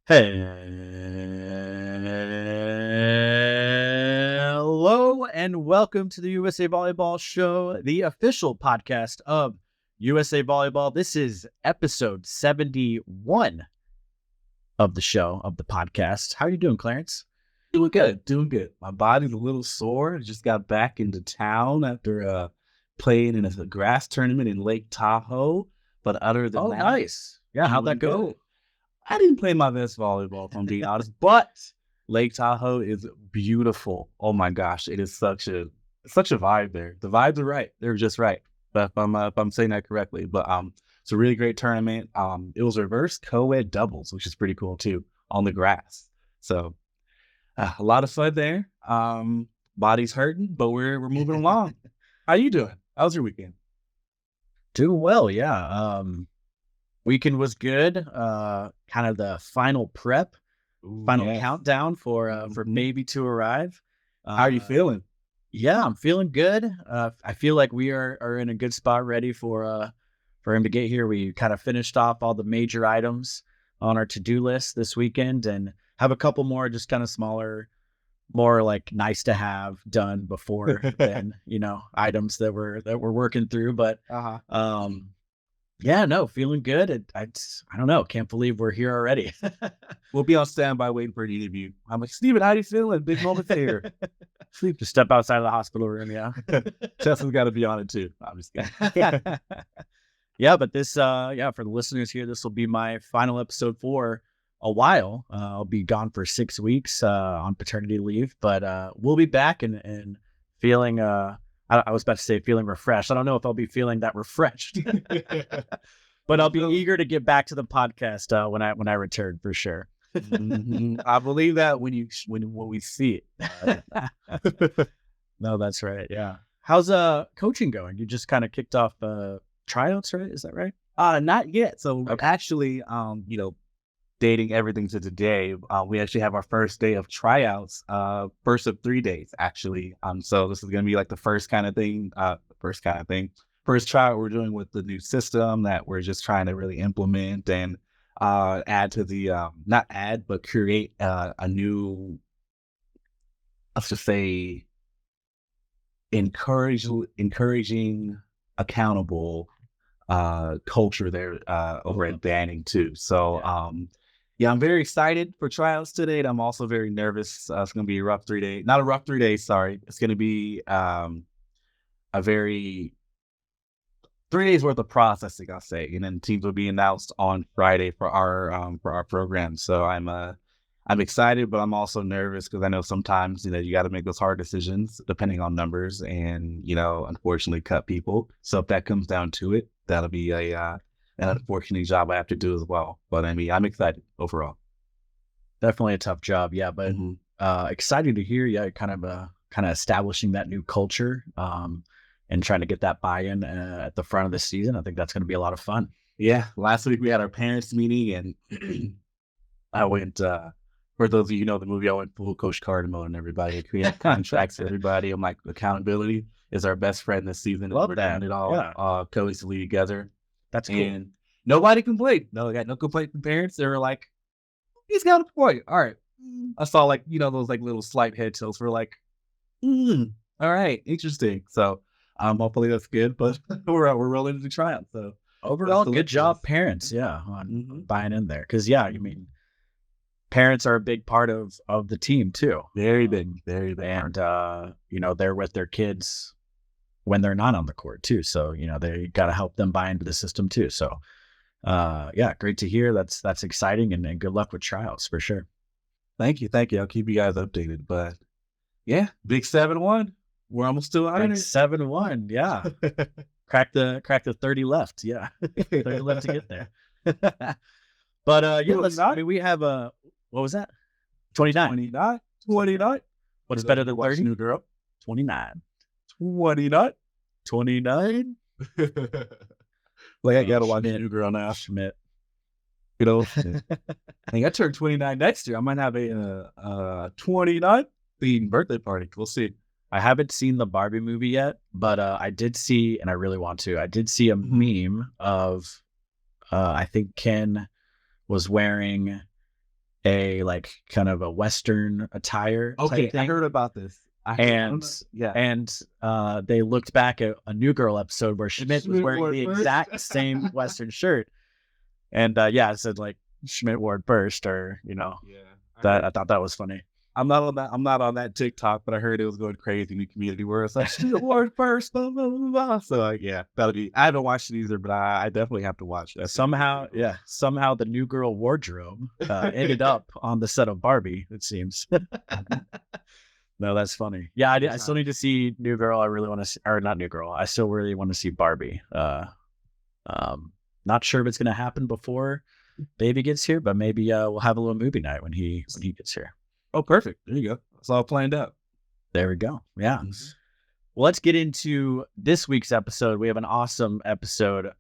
Hello and welcome to the USA Volleyball Show, the official podcast of USA Volleyball. This is episode 71 of the show, of the podcast. How are you doing, Clarence? Doing good. My body's a little sore. Just got back into town after playing in a grass tournament in Lake Tahoe. But other than that, nice. Yeah, how'd that go? good. I didn't play my best volleyball, if I'm being honest, but Lake Tahoe is beautiful. Oh my gosh, it is such a vibe there. The vibes are right; they're just right. But if I'm saying that correctly, but it's a really great tournament. It was reverse co-ed doubles, which is pretty cool too, on the grass. So a lot of fun there. Body's hurting, but we're moving along. How you doing? How was your weekend? Doing well, yeah. Weekend was good. Kind of the final prep, final countdown for baby to arrive. How are you feeling? Yeah, I'm feeling good. I feel like we are in a good spot, ready for him to get here. We kind of finished off all the major items on our to-do list this weekend, and have a couple more just kind of smaller, more like nice to have done before than items that we're working through. But yeah, no, feeling good. I don't know. Can't believe we're here already. We'll be on standby waiting for an interview. I'm like, Stephen, how do you feel? Big moment here. Just step outside of the hospital room. Yeah. Justin's got to be on it too. I'm just kidding. Yeah, but this, for the listeners here, this will be my final episode for a while. I'll be gone for 6 weeks on paternity leave, but we'll be back and feeling. I was about to say feeling refreshed. I don't know if I'll be feeling that refreshed, but I'll be eager to get back to the podcast when I return for sure. I believe that when we see it. No, that's right. Yeah. How's coaching going? You just kind of kicked off tryouts, right? Is that right? Not yet. So actually, dating everything to today, we actually have our first day of tryouts, first of 3 days actually. So this is going to be like the first tryout we're doing with the new system that we're just trying to really implement and add to the not add but create a new, let's just say, encouraging, accountable culture there over at Banning too. So yeah, I'm very excited for tryouts today. And I'm also very nervous. It's going to be a rough 3 days. Not a rough 3 days, sorry. It's going to be a very 3 days worth of processing, I'll say. And then teams will be announced on Friday for our program. So I'm excited, but I'm also nervous because I know sometimes, you got to make those hard decisions depending on numbers and, unfortunately cut people. So if that comes down to it, that'll be an unfortunate job I have to do as well. But I mean, I'm excited overall. Definitely a tough job. Yeah. But excited to hear you kind of establishing that new culture and trying to get that buy-in at the front of the season. I think that's going to be a lot of fun. Yeah. Last week we had our parents meeting and I went, for those of you who know the movie, I went full Coach Carter mode and everybody. Create contracts for everybody. I'm like, accountability is our best friend this season. Love we're that. doing it all cohesively together. That's cool. And nobody complained. No, I got no complaint from parents. They were like, he's got a point. All right. I saw those like little slight head tilts. We're like, all right, interesting. So hopefully that's good. But we're rolling into tryout. So overall, good job, parents. Yeah, on buying in there. Because I mean, parents are a big part of the team too. Very big, very big. And they're with their kids when they're not on the court too. So they got to help them buy into the system too. So great to hear. That's exciting and good luck with tryouts for sure. Thank you. I'll keep you guys updated. But yeah, big 7-1. We're almost still on it. 7-1. Yeah. crack the 30 left. Yeah. 30 left to get there. But I mean, we have what was that? 29. 29. What's better than 30? New girl. 29. 29. Like I gotta watch New Girl now. Schmidt. I think I turn 29 next year. I might have a 29 themed birthday party. We'll see. I haven't seen the Barbie movie yet, but I did see, and I really want to. I did see a meme of I think Ken was wearing a like kind of a Western attire Okay, type I thing. heard about this. I don't And know. Yeah. they looked back at a New Girl episode where And Schmidt was Schmidt wearing wore it the first. exact same Western shirt. And yeah, it said like Schmidt wore it first, or Yeah. that I thought that was funny. I'm not on that TikTok, but I heard it was going crazy in the community where it's like Schmidt wore it first, blah, blah, blah, blah. So yeah, that'll be. I haven't watched it either, but I definitely have to watch that. Somehow the New Girl wardrobe ended up on the set of Barbie, it seems. No, that's funny. Yeah, I still need to see New Girl. I really want to see, or not New Girl. I still really want to see Barbie. Not sure if it's going to happen before Baby gets here, but maybe we'll have a little movie night when he gets here. Oh, perfect. There you go. It's all planned out. There we go. Yeah. Mm-hmm. Well, let's get into this week's episode. We have an awesome episode.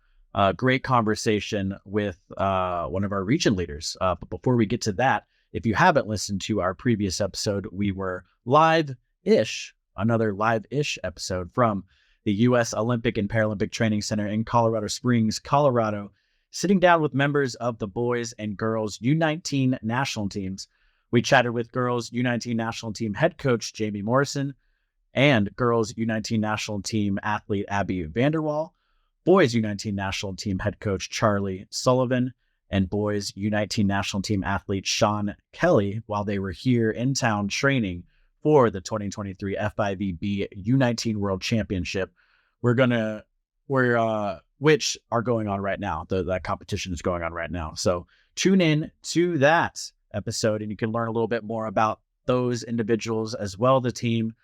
Great conversation with one of our region leaders. But before we get to that, if you haven't listened to our previous episode, we were another live-ish episode from the U.S. Olympic and Paralympic Training Center in Colorado Springs, Colorado, sitting down with members of the boys and girls U19 national teams. We chatted with girls U19 national team head coach Jamie Morrison and girls U19 national team athlete Abby Vanderwall, boys U19 national team head coach Charlie Sullivan, and boys U19 national team athlete Sean Kelly while they were here in town training for the 2023 FIVB U19 World Championship. Which are going on right now. That competition is going on right now. So tune in to that episode and you can learn a little bit more about those individuals as well, the team,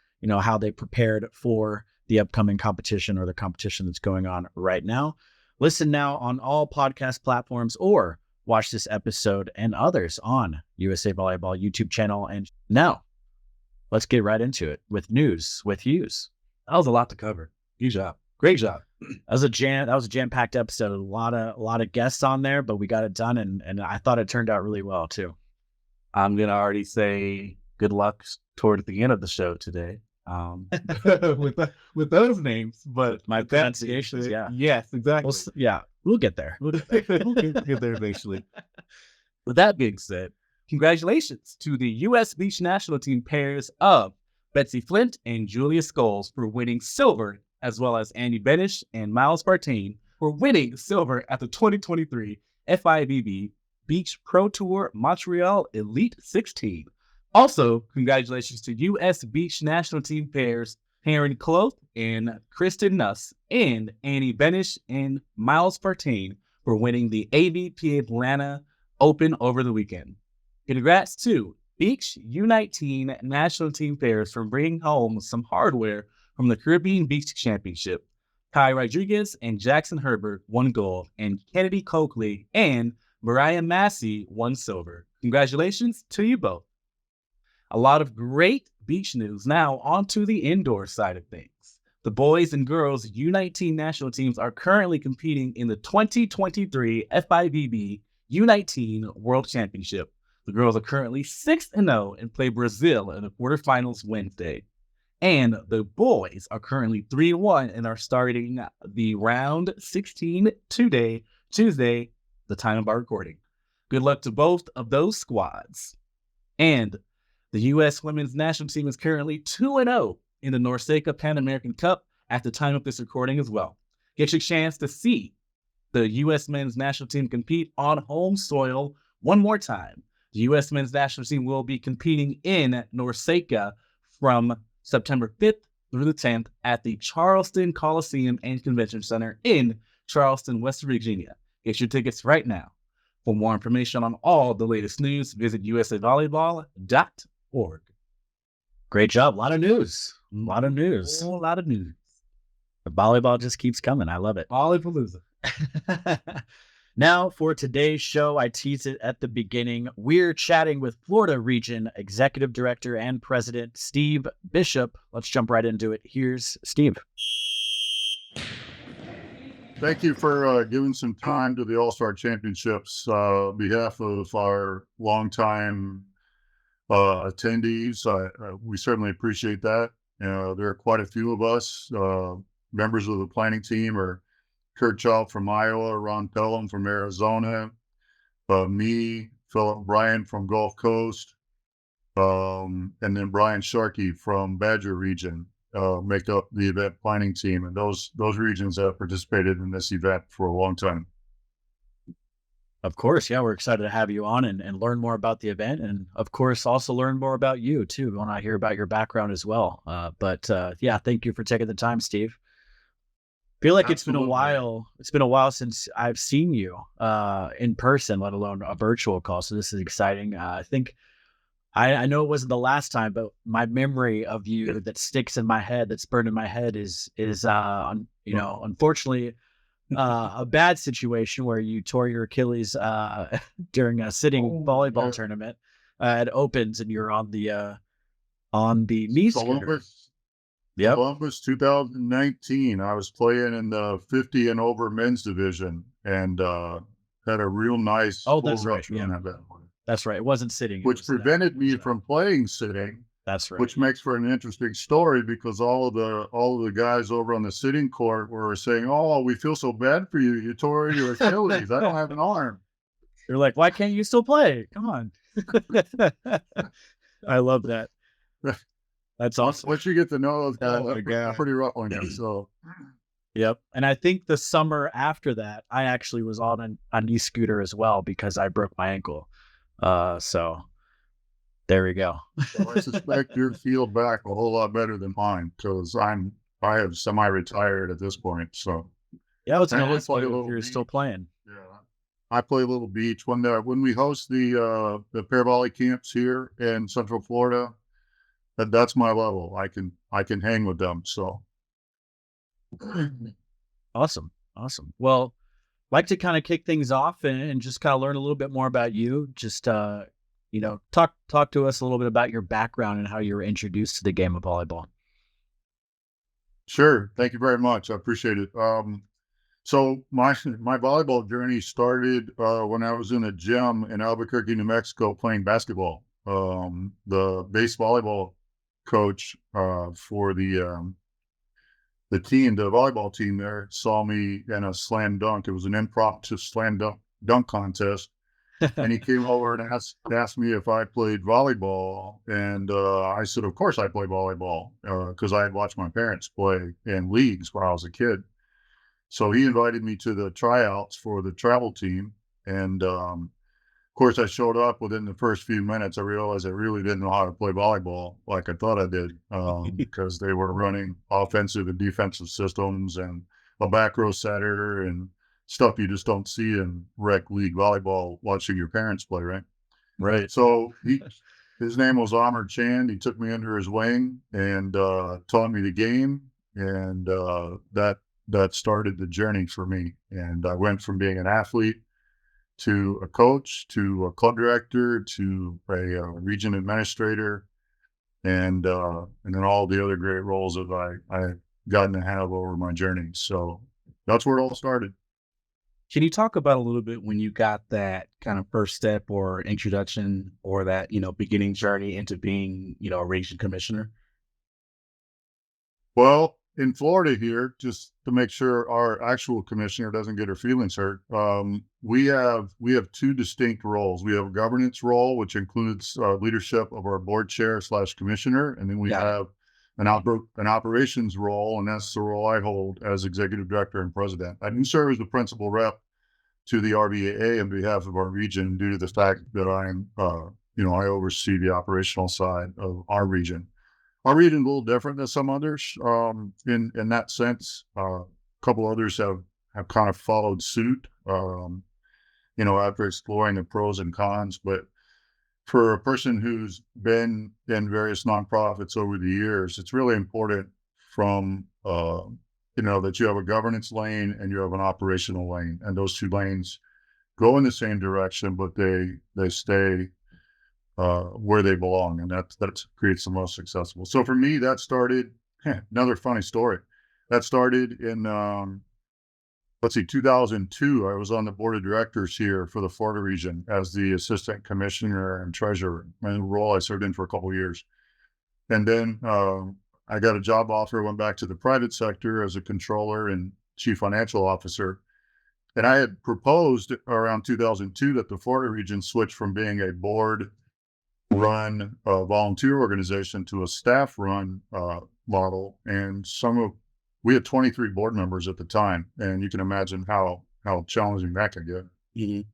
how they prepared for the upcoming competition or the competition that's going on right now. Listen now on all podcast platforms or watch this episode and others on USA Volleyball YouTube channel. And now let's get right into it with news with Hughes. That was a lot to cover. Good job. Great job. That was a jam-packed episode. A lot of guests on there, but we got it done and I thought it turned out really well too. I'm gonna already say good luck toward the end of the show today. With those names, but my pronunciations, yes, exactly. We'll get there. We'll get there eventually. With that being said, congratulations to the U.S. Beach National Team pairs of Betsy Flint and Julia Scholes for winning silver, as well as Andy Benish and Miles Partain for winning silver at the 2023 FIVB Beach Pro Tour Montreal Elite 16. Also, congratulations to U.S. Beach National Team pairs Taryn Cloth and Kristen Nuss and Annie Benish and Miles Partain for winning the AVP Atlanta Open over the weekend. Congrats to Beach U19 National Team pairs for bringing home some hardware from the Caribbean Beach Championship. Kai Rodriguez and Jackson Herbert won gold, and Kennedy Coakley and Mariah Massey won silver. Congratulations to you both. A lot of great beach news. Now, on to the indoor side of things. The boys and girls U19 national teams are currently competing in the 2023 FIVB U19 World Championship. The girls are currently 6-0 and play Brazil in the quarterfinals Wednesday. And the boys are currently 3-1 and are starting the round 16 today, Tuesday, the time of our recording. Good luck to both of those squads. And the U.S. women's national team is currently 2-0 in the NORCECA Pan American Cup at the time of this recording as well. Get your chance to see the U.S. men's national team compete on home soil one more time. The U.S. men's national team will be competing in NORCECA from September 5th through the 10th at the Charleston Coliseum and Convention Center in Charleston, West Virginia. Get your tickets right now. For more information on all the latest news, visit usavolleyball.org. Great job. A lot of news. A lot of news. A lot of news. The volleyball just keeps coming. I love it. Volleypalooza. Now, for today's show, I teased it at the beginning. We're chatting with Florida Region Executive Director and President Steve Bishop. Let's jump right into it. Here's Steve. Thank you for giving some time to the All-Star Championships. On behalf of our longtime attendees, we certainly appreciate that. There are quite a few of us. Members of the planning team are Kurt Chow from Iowa, Ron Pelham from Arizona, me Philip Bryan from Gulf Coast, and then Brian Sharkey from Badger region make up the event planning team. And those regions have participated in this event for a long time. Of course, yeah, we're excited to have you on and learn more about the event, and of course, also learn more about you too when I hear about your background as well. But yeah, thank you for taking the time, Steve. Feel like it's been a Absolutely. while. It's been a while since I've seen you in person, let alone a virtual call. So this is exciting. I think I know it wasn't the last time, but my memory of you that sticks in my head, that's burned in my head, is unfortunately a bad situation where you tore your Achilles during a sitting volleyball tournament at Opens, and you're on the knee scooter. Yep. Columbus 2019. I was playing in the 50 and over men's division and had a real nice that's right. run at that one. That's right. It wasn't sitting. Which prevented me from playing sitting. That's right. Which makes for an interesting story because all of the guys over on the sitting court were saying, "Oh, we feel so bad for you. You tore your Achilles. I don't have an arm." They're like, "Why can't you still play? Come on." I love that. That's awesome. Once you get to know those guys, pretty rough on you. So, yep. And I think the summer after that, I actually was on a knee scooter as well because I broke my ankle. So there we go. So I suspect your feel back a whole lot better than mine because I have semi-retired at this point. So yeah, it's no if you're still playing. Yeah, I play a little beach when we host the pair volley camps here in Central Florida. That's my level. I can hang with them. So awesome. Well, like to kind of kick things off and just kind of learn a little bit more about you. Just talk to us a little bit about your background and how you were introduced to the game of volleyball. Sure. Thank you very much. I appreciate it. So my volleyball journey started when I was in a gym in Albuquerque, New Mexico, playing basketball. The base volleyball coach for the volleyball team there saw me in a slam dunk. It was an impromptu slam dunk contest. And he came over and asked me if I played volleyball. And I said, of course I play volleyball because I had watched my parents play in leagues when I was a kid. So he invited me to the tryouts for the travel team. And of course, I showed up within the first few minutes. I realized I really didn't know how to play volleyball like I thought I did because they were running offensive and defensive systems and a back row setter and stuff you just don't see in rec league volleyball watching your parents play, right? Right. So his name was Amr Chand. He took me under his wing and taught me the game. And that started the journey for me. And I went from being an athlete to a coach, to a club director, to a region administrator, and then all the other great roles that I've gotten to have over my journey. So that's where it all started. Can you talk about a little bit when you got that kind of first step or introduction or that, beginning journey into being, a region commissioner? Well, in Florida here, just to make sure our actual commissioner doesn't get her feelings hurt, we have two distinct roles. We have a governance role, which includes leadership of our board chair / commissioner, and then we have an operations role, and that's the role I hold as executive director and president. I do serve as the principal rep to the RVAA on behalf of our region due to the fact that I'm, I oversee the operational side of our region. Our region is a little different than some others in that sense. A couple others have kind of followed suit, after exploring the pros and cons. But for a person who's been in various nonprofits over the years, it's really important that you have a governance lane and you have an operational lane, and those two lanes go in the same direction, but they stay where they belong, and that creates the most successful. So for me, that started another funny story. That started in 2002. I was on the board of directors here for the Florida region as the assistant commissioner and treasurer, my role I served in for a couple of years. And then I got a job offer, went back to the private sector as a controller and chief financial officer. And I had proposed around 2002 that the Florida region switch from being a board run volunteer organization to a staff run model. And we had 23 board members at the time. And you can imagine how challenging that can get. Mhm.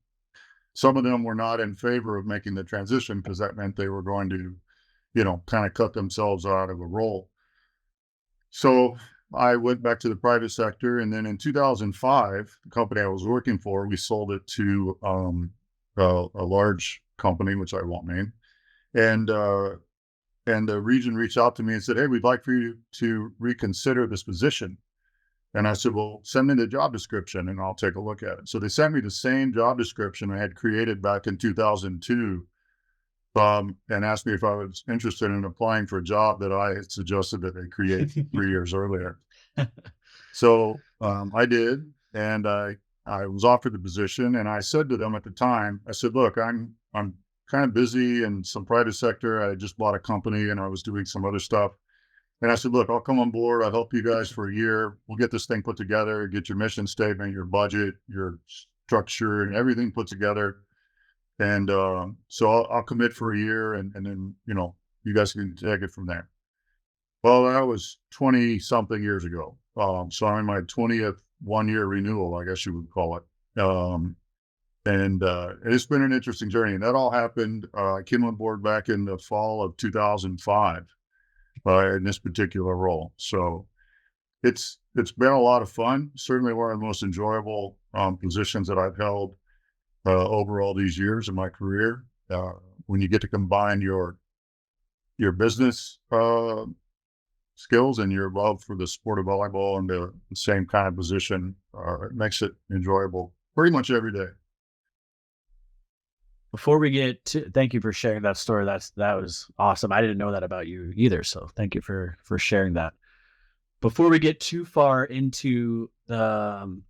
Some of them were not in favor of making the transition because that meant they were going to, kind of cut themselves out of a role. So I went back to the private sector, and then in 2005, the company I was working for, we sold it to a large company, which I won't name, and the region reached out to me and said, "Hey, we'd like for you to reconsider this position." And I said, "Well, send me the job description, and I'll take a look at it." So they sent me the same job description I had created back in 2002. And asked me if I was interested in applying for a job that I had suggested that they create 3 years earlier. So I did, and I was offered the position. And I said to them at the time, I said, "Look, I'm kind of busy in some private sector. I just bought a company, and I was doing some other stuff." And I said, "Look, I'll come on board. I'll help you guys for a year. We'll get this thing put together, get your mission statement, your budget, your structure, and everything put together. And so I'll commit for a year, and then you guys can take it from there." Well, that was 20 something years ago. So I'm in my 20th 1 year renewal, I guess you would call it. And it's been an interesting journey. And that all happened. I came on board back in the fall of 2005 in this particular role. So it's been a lot of fun. Certainly one of the most enjoyable positions that I've held over all these years in my career. When you get to combine your business skills and your love for the sport of volleyball into the same kind of position, it makes it enjoyable pretty much every day. Before we get to, thank you for sharing that story. That was awesome. I didn't know that about you either. So thank you for sharing that. Before we get too far into the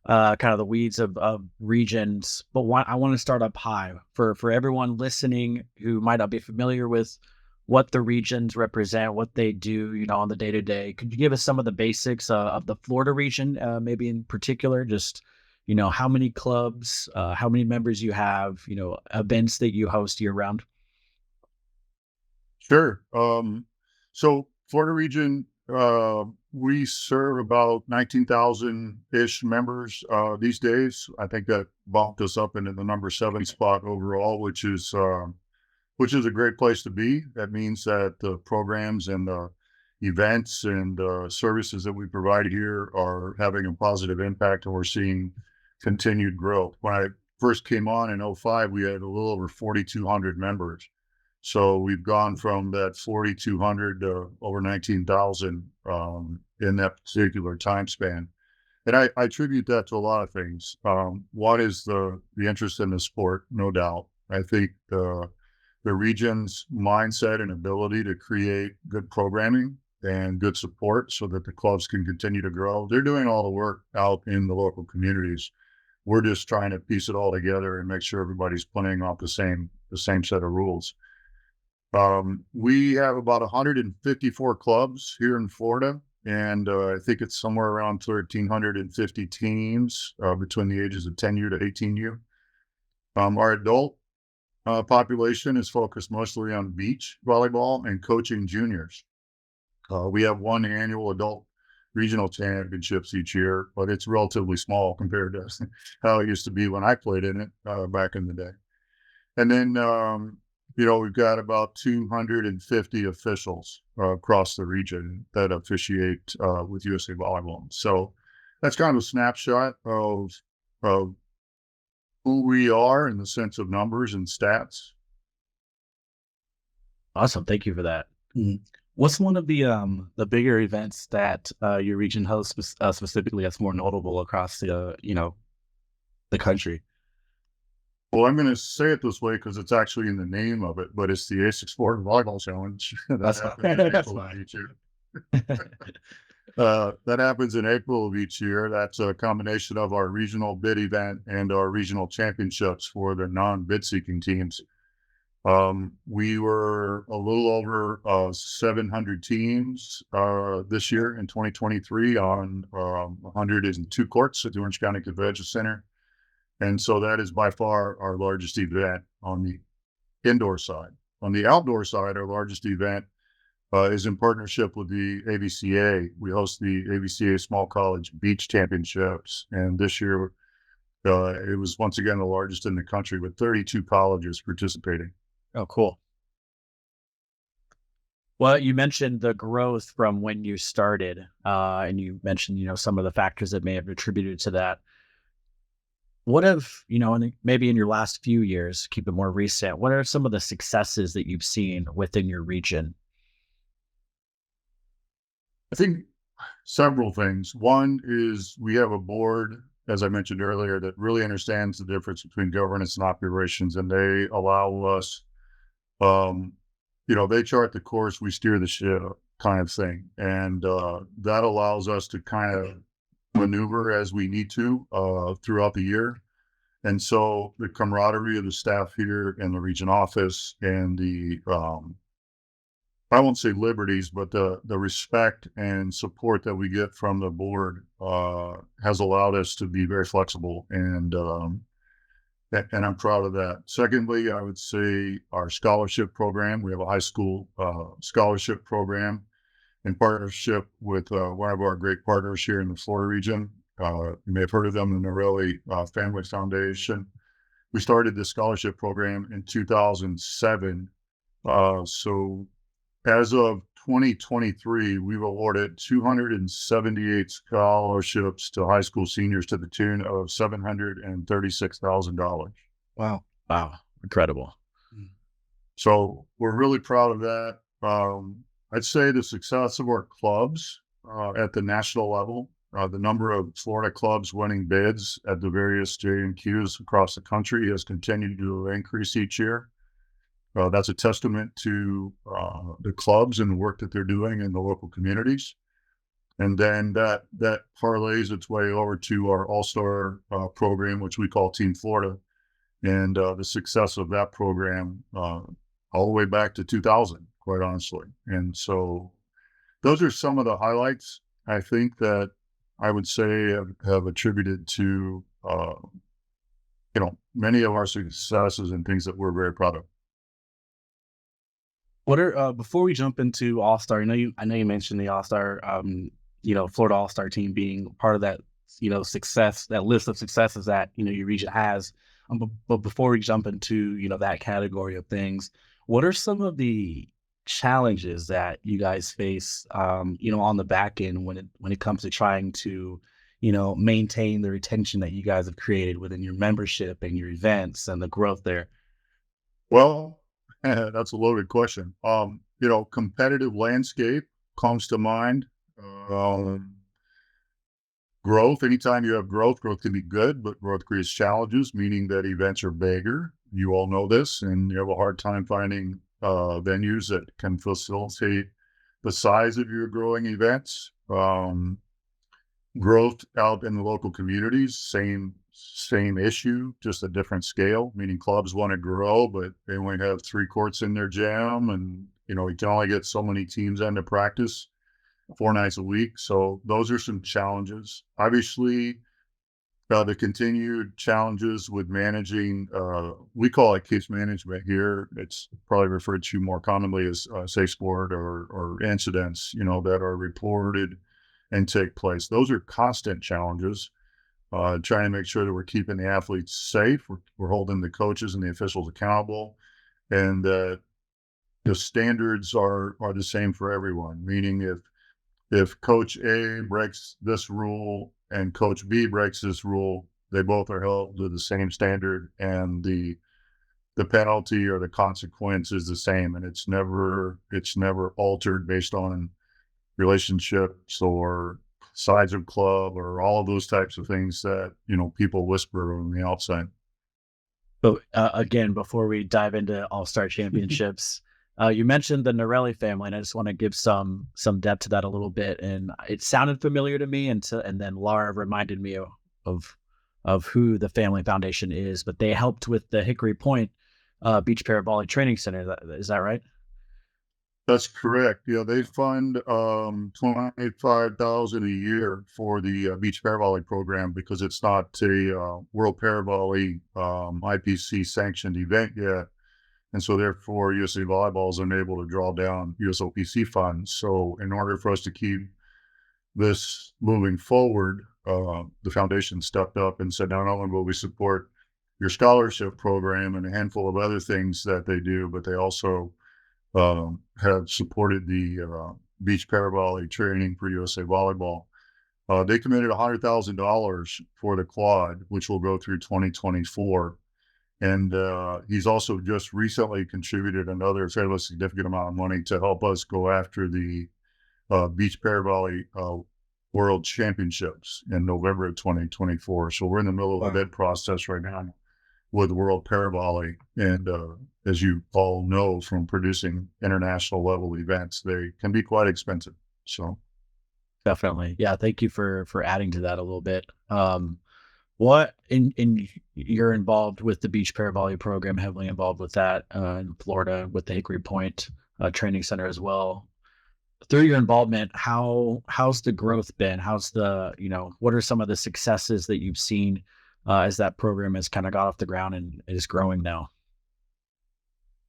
kind of the weeds of regions, but I want to start up high for everyone listening who might not be familiar with what the regions represent, what they do, on the day to day. Could you give us some of the basics of the Florida region, maybe in particular? Just how many clubs, how many members you have, events that you host year round. Sure. So Florida region, we serve about 19,000-ish members these days. I think that bumped us up into the number 7 spot overall, which is a great place to be. That means that the programs and the events and services that we provide here are having a positive impact, and we're seeing continued growth. When I first came on in '05, we had a little over 4,200 members. So we've gone from that 4,200 to over 19,000 in that particular time span. And I attribute that to a lot of things. One is the interest in the sport, no doubt. I think the region's mindset and ability to create good programming and good support so that the clubs can continue to grow. They're doing all the work out in the local communities. We're just trying to piece it all together and make sure everybody's playing off the same set of rules. We have about 154 clubs here in Florida, and I think it's somewhere around 1,350 teams between the ages of 10U to 18U. Our adult population is focused mostly on beach volleyball and coaching juniors. We have one annual adult regional championships each year, but it's relatively small compared to how it used to be when I played in it back in the day. And then, we've got about 250 officials across the region that officiate with USA Volleyball. So that's kind of a snapshot of who we are in the sense of numbers and stats. Awesome. Thank you for that. Mhm. What's one of the bigger events that your region hosts specifically that's more notable across the country? Well, I'm going to say it this way because it's actually in the name of it, but it's the ASIC Sport Volleyball Challenge. That's fine. Each year. That happens in April of each year. That's a combination of our regional bid event and our regional championships for the non-bid seeking teams. We were a little over 700 teams this year in 2023 on 102 courts at the Orange County Convention Center. And so that is by far our largest event on the indoor side. On the outdoor side, our largest event is in partnership with the AVCA. We host the AVCA Small College Beach Championships. And this year, it was once again the largest in the country with 32 colleges participating. Oh, cool. Well, you mentioned the growth from when you started, and you mentioned, some of the factors that may have attributed to that. What have, maybe in your last few years, keep it more recent, what are some of the successes that you've seen within your region? I think several things. One is we have a board, as I mentioned earlier, that really understands the difference between governance and operations, and they allow us, um, they chart the course, we steer the ship kind of thing. And that allows us to kind of maneuver as we need to throughout the year. And so the camaraderie of the staff here in the region office and the I won't say liberties, but the respect and support that we get from the board has allowed us to be very flexible, and I'm proud of that. Secondly, I would say our scholarship program. We have a high school scholarship program in partnership with one of our great partners here in the Florida region. You may have heard of them, the Norelli Family Foundation. We started this scholarship program in 2007. So as of 2023, we've awarded 278 scholarships to high school seniors to the tune of $736,000. Wow. Incredible. So we're really proud of that. I'd say the success of our clubs at the national level, the number of Florida clubs winning bids at the various JMQs across the country has continued to increase each year. That's a testament to the clubs and the work that they're doing in the local communities. And then that parlays its way over to our All-Star program, which we call Team Florida, and the success of that program all the way back to 2000, quite honestly. And so those are some of the highlights, I think, that I would say have attributed to many of our successes and things that we're very proud of. What are before we jump into All-Star? I know you mentioned the All-Star, Florida All-Star team being part of that, success, that list of successes that your region has. But before we jump into that category of things, what are some of the challenges that you guys face, on the back end when it comes to trying to, maintain the retention that you guys have created within your membership and your events and the growth there? Well, that's a loaded question. Competitive landscape comes to mind. Growth, anytime you have growth can be good, but growth creates challenges, meaning that events are bigger. You all know this, and you have a hard time finding venues that can facilitate the size of your growing events. Growth out in the local communities, same issue, just a different scale, meaning clubs want to grow, but they only have 3 courts in their gym, and you can only get so many teams into practice 4 nights a week. So those are some challenges. Obviously, the continued challenges with managing, we call it case management here. It's probably referred to more commonly as safe sport or incidents, that are reported and take place. Those are constant challenges. Trying to make sure that we're keeping the athletes safe. We're holding the coaches and the officials accountable, and the standards are the same for everyone. Meaning, if Coach A breaks this rule and Coach B breaks this rule, they both are held to the same standard, and the penalty or the consequence is the same, and it's never altered based on relationships or size of club or all of those types of things that people whisper on the outside. But again, before we dive into All-Star Championships, you mentioned the Norelli family, and I just want to give some depth to that a little bit. And it sounded familiar to me, and then Laura reminded me of who the Family Foundation is. But they helped with the Hickory Point Beach Parabolic Training Center. Is that right? That's correct. Yeah, they fund 25,000 a year for the beach paravolley program because it's not a World Paravolley IPC sanctioned event yet, and so therefore USA Volleyball is unable to draw down USOPC funds. So in order for us to keep this moving forward, the foundation stepped up and said, not only will we support your scholarship program and a handful of other things that they do, but they also have supported the beach paravolley training for USA Volleyball. They committed $100,000 for the quad, which will go through 2024. And he's also just recently contributed another fairly significant amount of money to help us go after the beach paravolley world championships in November of 2024. So we're in the middle of a bid process right now with World Paravolley. And as you all know from producing international level events, they can be quite expensive. So Definitely. Yeah. Thank you for adding to that a little bit. What in you're involved with the Beach Paravolley program, heavily involved with that in Florida with the Hickory Point Training Center as well. Through your involvement, how's the growth been? How's the, what are some of the successes that you've seen as that program has kind of got off the ground and is growing now?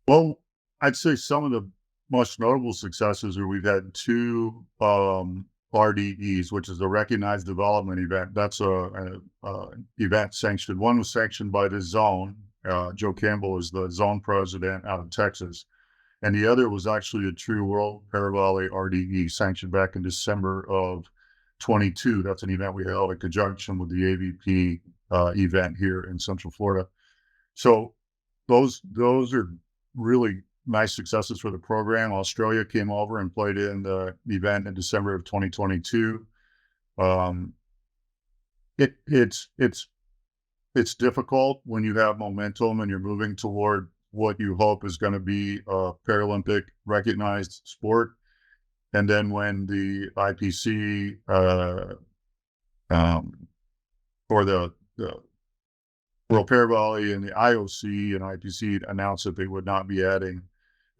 well, I'd say some of the most notable successes are we've had two RDEs, which is the Recognized Development Event. That's a event sanctioned. One was sanctioned by the zone. Joe Campbell is the zone president out of Texas. And the other was actually a true World Paravolley RDE sanctioned back in December of 22. That's an event we held in conjunction with the AVP event here in Central Florida. So those are really nice successes for the program. Australia came over and played in the event in December of 2022. It's difficult when you have momentum and you're moving toward what you hope is going to be a Paralympic recognized sport. And then when the IPC or the World Paravolley and the IOC and IPC announced that they would not be adding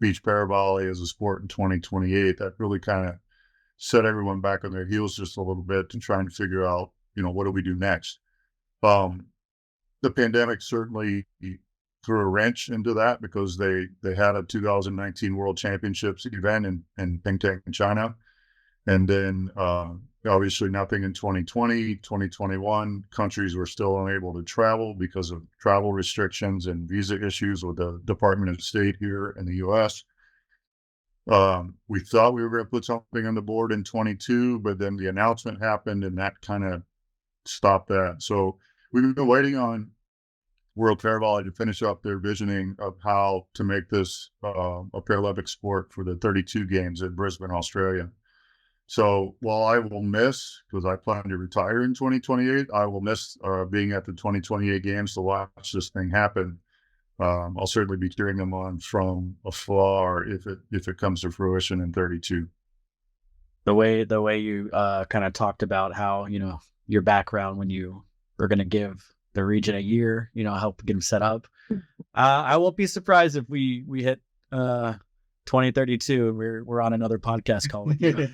beach paravolley as a sport in 2028, that really kind of set everyone back on their heels just a little bit to try and figure out, what do we do next? The pandemic certainly threw a wrench into that because they had a 2019 World Championships event in Pingtang, China. And then obviously nothing in 2020, 2021. Countries were still unable to travel because of travel restrictions and visa issues with the Department of State here in the U.S. We thought we were going to put something on the board in 22, but then the announcement happened and that kind of stopped that. So we've been waiting on World Paravolley to finish up their visioning of how to make this a Paralympic sport for the 32 games in Brisbane, Australia. So while I will miss, because I plan to retire in 2028, I will miss being at the 2028 games to watch this thing happen. I'll certainly be cheering them on from afar if it comes to fruition in 32. The way you kind of talked about how, your background when you were going to give the region a year, help get them set up. I won't be surprised if we hit 2032 and we're on another podcast call with you.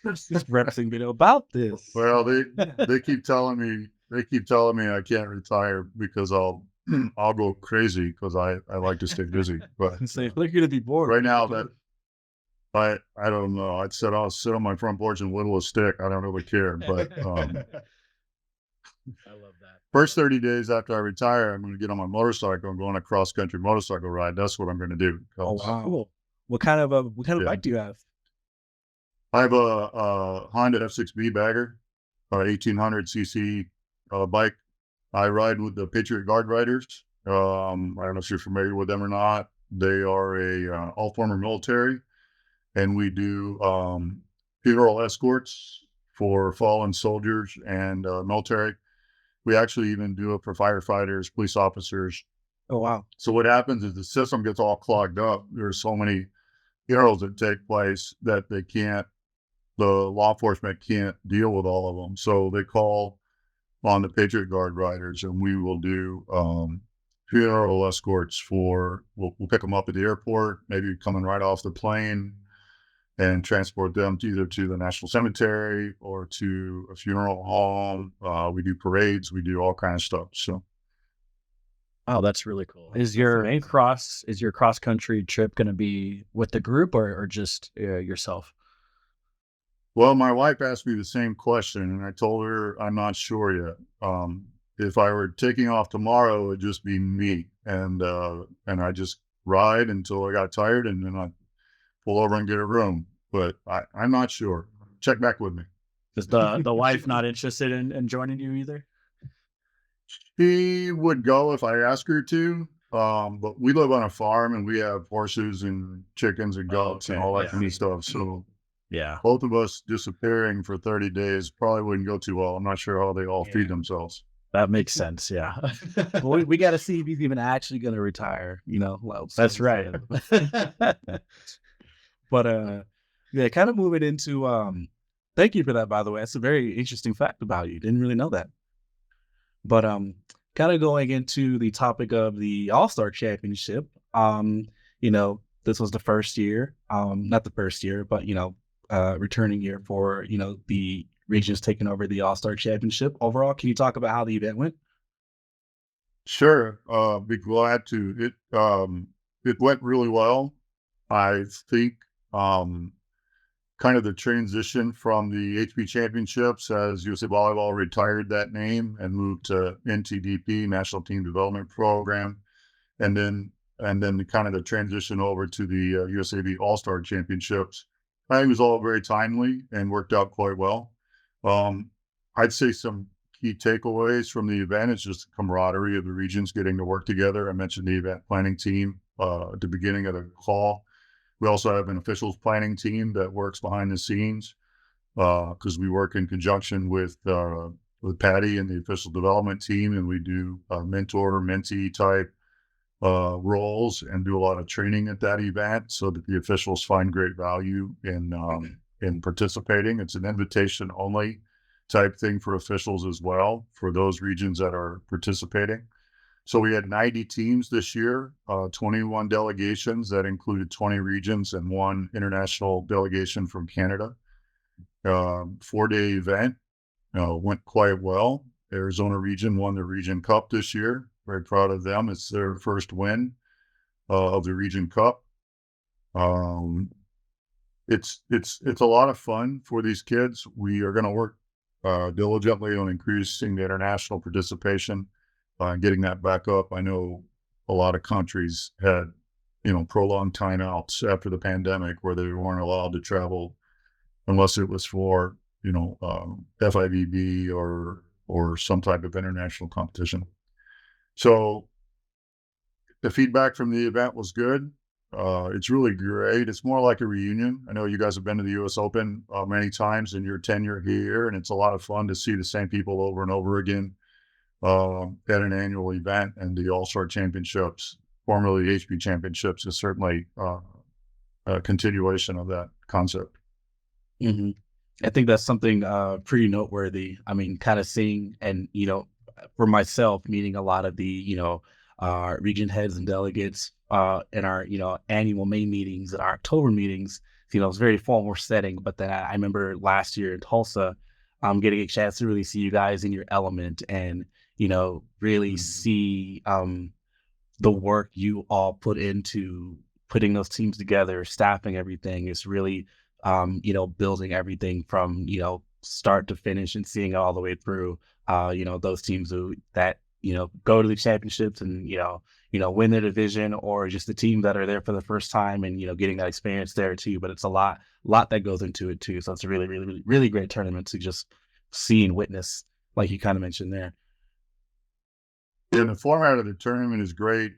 Just referencing about this. Well, they keep telling me I can't retire because I'll go crazy because I like to stay busy. But Say, look, you're gonna be bored right now. That I don't know. I'll sit on my front porch and whittle a stick. I don't really care. But I love that. First 30 days after I retire, I'm going to get on my motorcycle and go on a cross country motorcycle ride. That's what I'm going to do. Oh wow! Cool. What kind of bike do you have? I have a Honda F6B bagger, 1800cc bike. I ride with the Patriot Guard Riders. I don't know if you're familiar with them or not. They are all former military, and we do funeral escorts for fallen soldiers and military. We actually even do it for firefighters, police officers. Oh, wow. So what happens is the system gets all clogged up. There's so many funerals that take place that the law enforcement can't deal with all of them. So they call on the Patriot Guard Riders, and we will do funeral escorts for. We'll pick them up at the airport, maybe coming right off the plane, and transport them to either to the National Cemetery or to a funeral home. We do parades, we do all kinds of stuff. So, Oh, that's really cool. Is That's your amazing. cross country trip going to be with the group or just yourself? well, my wife asked me the same question, and I told her I'm not sure yet. If I were taking off tomorrow, it'd just be me, and I just ride until I got tired, and then I pull over and get a room. But I'm not sure. Check back with me. Is the wife not interested in joining you either? She would go if I asked her to. But we live on a farm and we have horses and chickens and Oh, goats and okay. all that Yeah. kind of stuff. So Yeah. both of us disappearing for 30 days probably wouldn't go too well. I'm not sure how they all Yeah. feed themselves. That makes sense. Yeah. Well, we got to see if he's even actually going to retire. Well, That's so- right. But yeah, kind of moving into thank you for that, by the way. That's a very interesting fact about you. Didn't really know that. But kind of going into the topic of the All-Star Championship. This was the first year, not the first year, but returning year for the regions taking over the All-Star Championship. Overall, can you talk about how the event went? Sure. Be glad to. It went really well. I think kind of the transition from the HP Championships as USA Volleyball retired that name and moved to NTDP, National Team Development Program, and then kind of the transition over to the USAB All-Star Championships. I think it was all very timely and worked out quite well. Um, I'd say some key takeaways from the event is just the camaraderie of the regions getting to work together. I mentioned the event planning team at the beginning of the call. We also have an officials planning team that works behind the scenes because we work in conjunction with Patty and the official development team, and we do mentor, mentee type roles and do a lot of training at that event so that the officials find great value in participating. It's an invitation only type thing for officials as well for those regions that are participating. So we had 90 teams this year, 21 delegations that included 20 regions and one international delegation from Canada. 4-day event went quite well. Arizona region won the Region Cup this year. Very proud of them. It's their first win of the Region Cup. It's a lot of fun for these kids. We are going to work diligently on increasing the international participation and getting that back up. I know a lot of countries had, prolonged timeouts after the pandemic where they weren't allowed to travel unless it was for, FIVB or some type of international competition. So the feedback from the event was good. It's really great. It's more like a reunion. I know you guys have been to the U.S. Open many times in your tenure here, and it's a lot of fun to see the same people over and over again at an annual event. And the All-Star Championships, formerly HP Championships, is certainly a continuation of that concept. Mm-hmm. I think that's something pretty noteworthy. I mean, kind of seeing and, for myself, meeting a lot of the, region heads and delegates in our, annual May meetings and our October meetings, it's very formal setting. But then I remember last year in Tulsa, getting a chance to really see you guys in your element and, really see the work you all put into putting those teams together, staffing everything is really, building everything from, start to finish and seeing it all the way through, those teams that, go to the championships and, win the division or just the team that are there for the first time and, getting that experience there too. But it's a lot that goes into it too. So it's a really, really, really, really great tournament to just see and witness, like you kind of mentioned there. Yeah, the format of the tournament is great.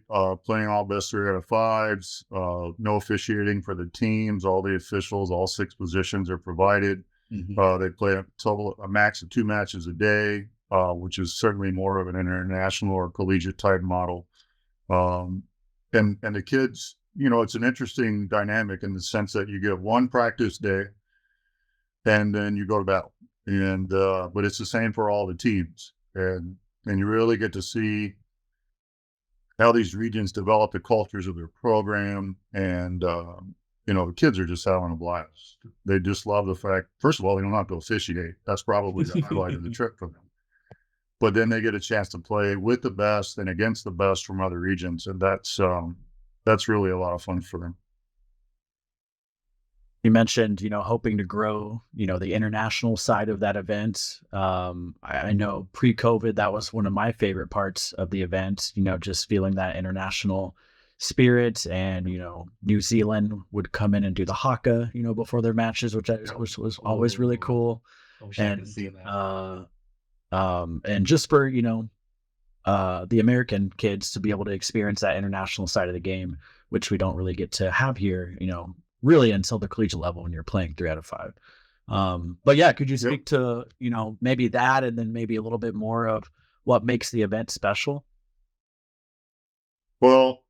Playing all best 3 out of 5s, no officiating for the teams. All the officials, all 6 positions are provided. Mm-hmm. They play a max of 2 matches a day, which is certainly more of an international or collegiate type model. And the kids, it's an interesting dynamic in the sense that you get one practice day and then you go to battle. And but it's the same for all the teams. And you really get to see how these regions develop the cultures of their program. And, the kids are just having a blast. They just love the fact, first of all, they don't have to officiate. That's probably the highlight of the trip for them. But then they get a chance to play with the best and against the best from other regions. And that's really a lot of fun for them. You mentioned, hoping to grow, the international side of that event. I know pre-COVID, that was one of my favorite parts of the event, just feeling that international spirit. And, New Zealand would come in and do the haka, before their matches, which was always really cool. I wish I could And, see that. and just for, the American kids to be able to experience that international side of the game, which we don't really get to have here, really until the collegiate level when you're playing 3 out of 5. But yeah, could you Yep. speak to, maybe that, and then maybe a little bit more of what makes the event special? Well,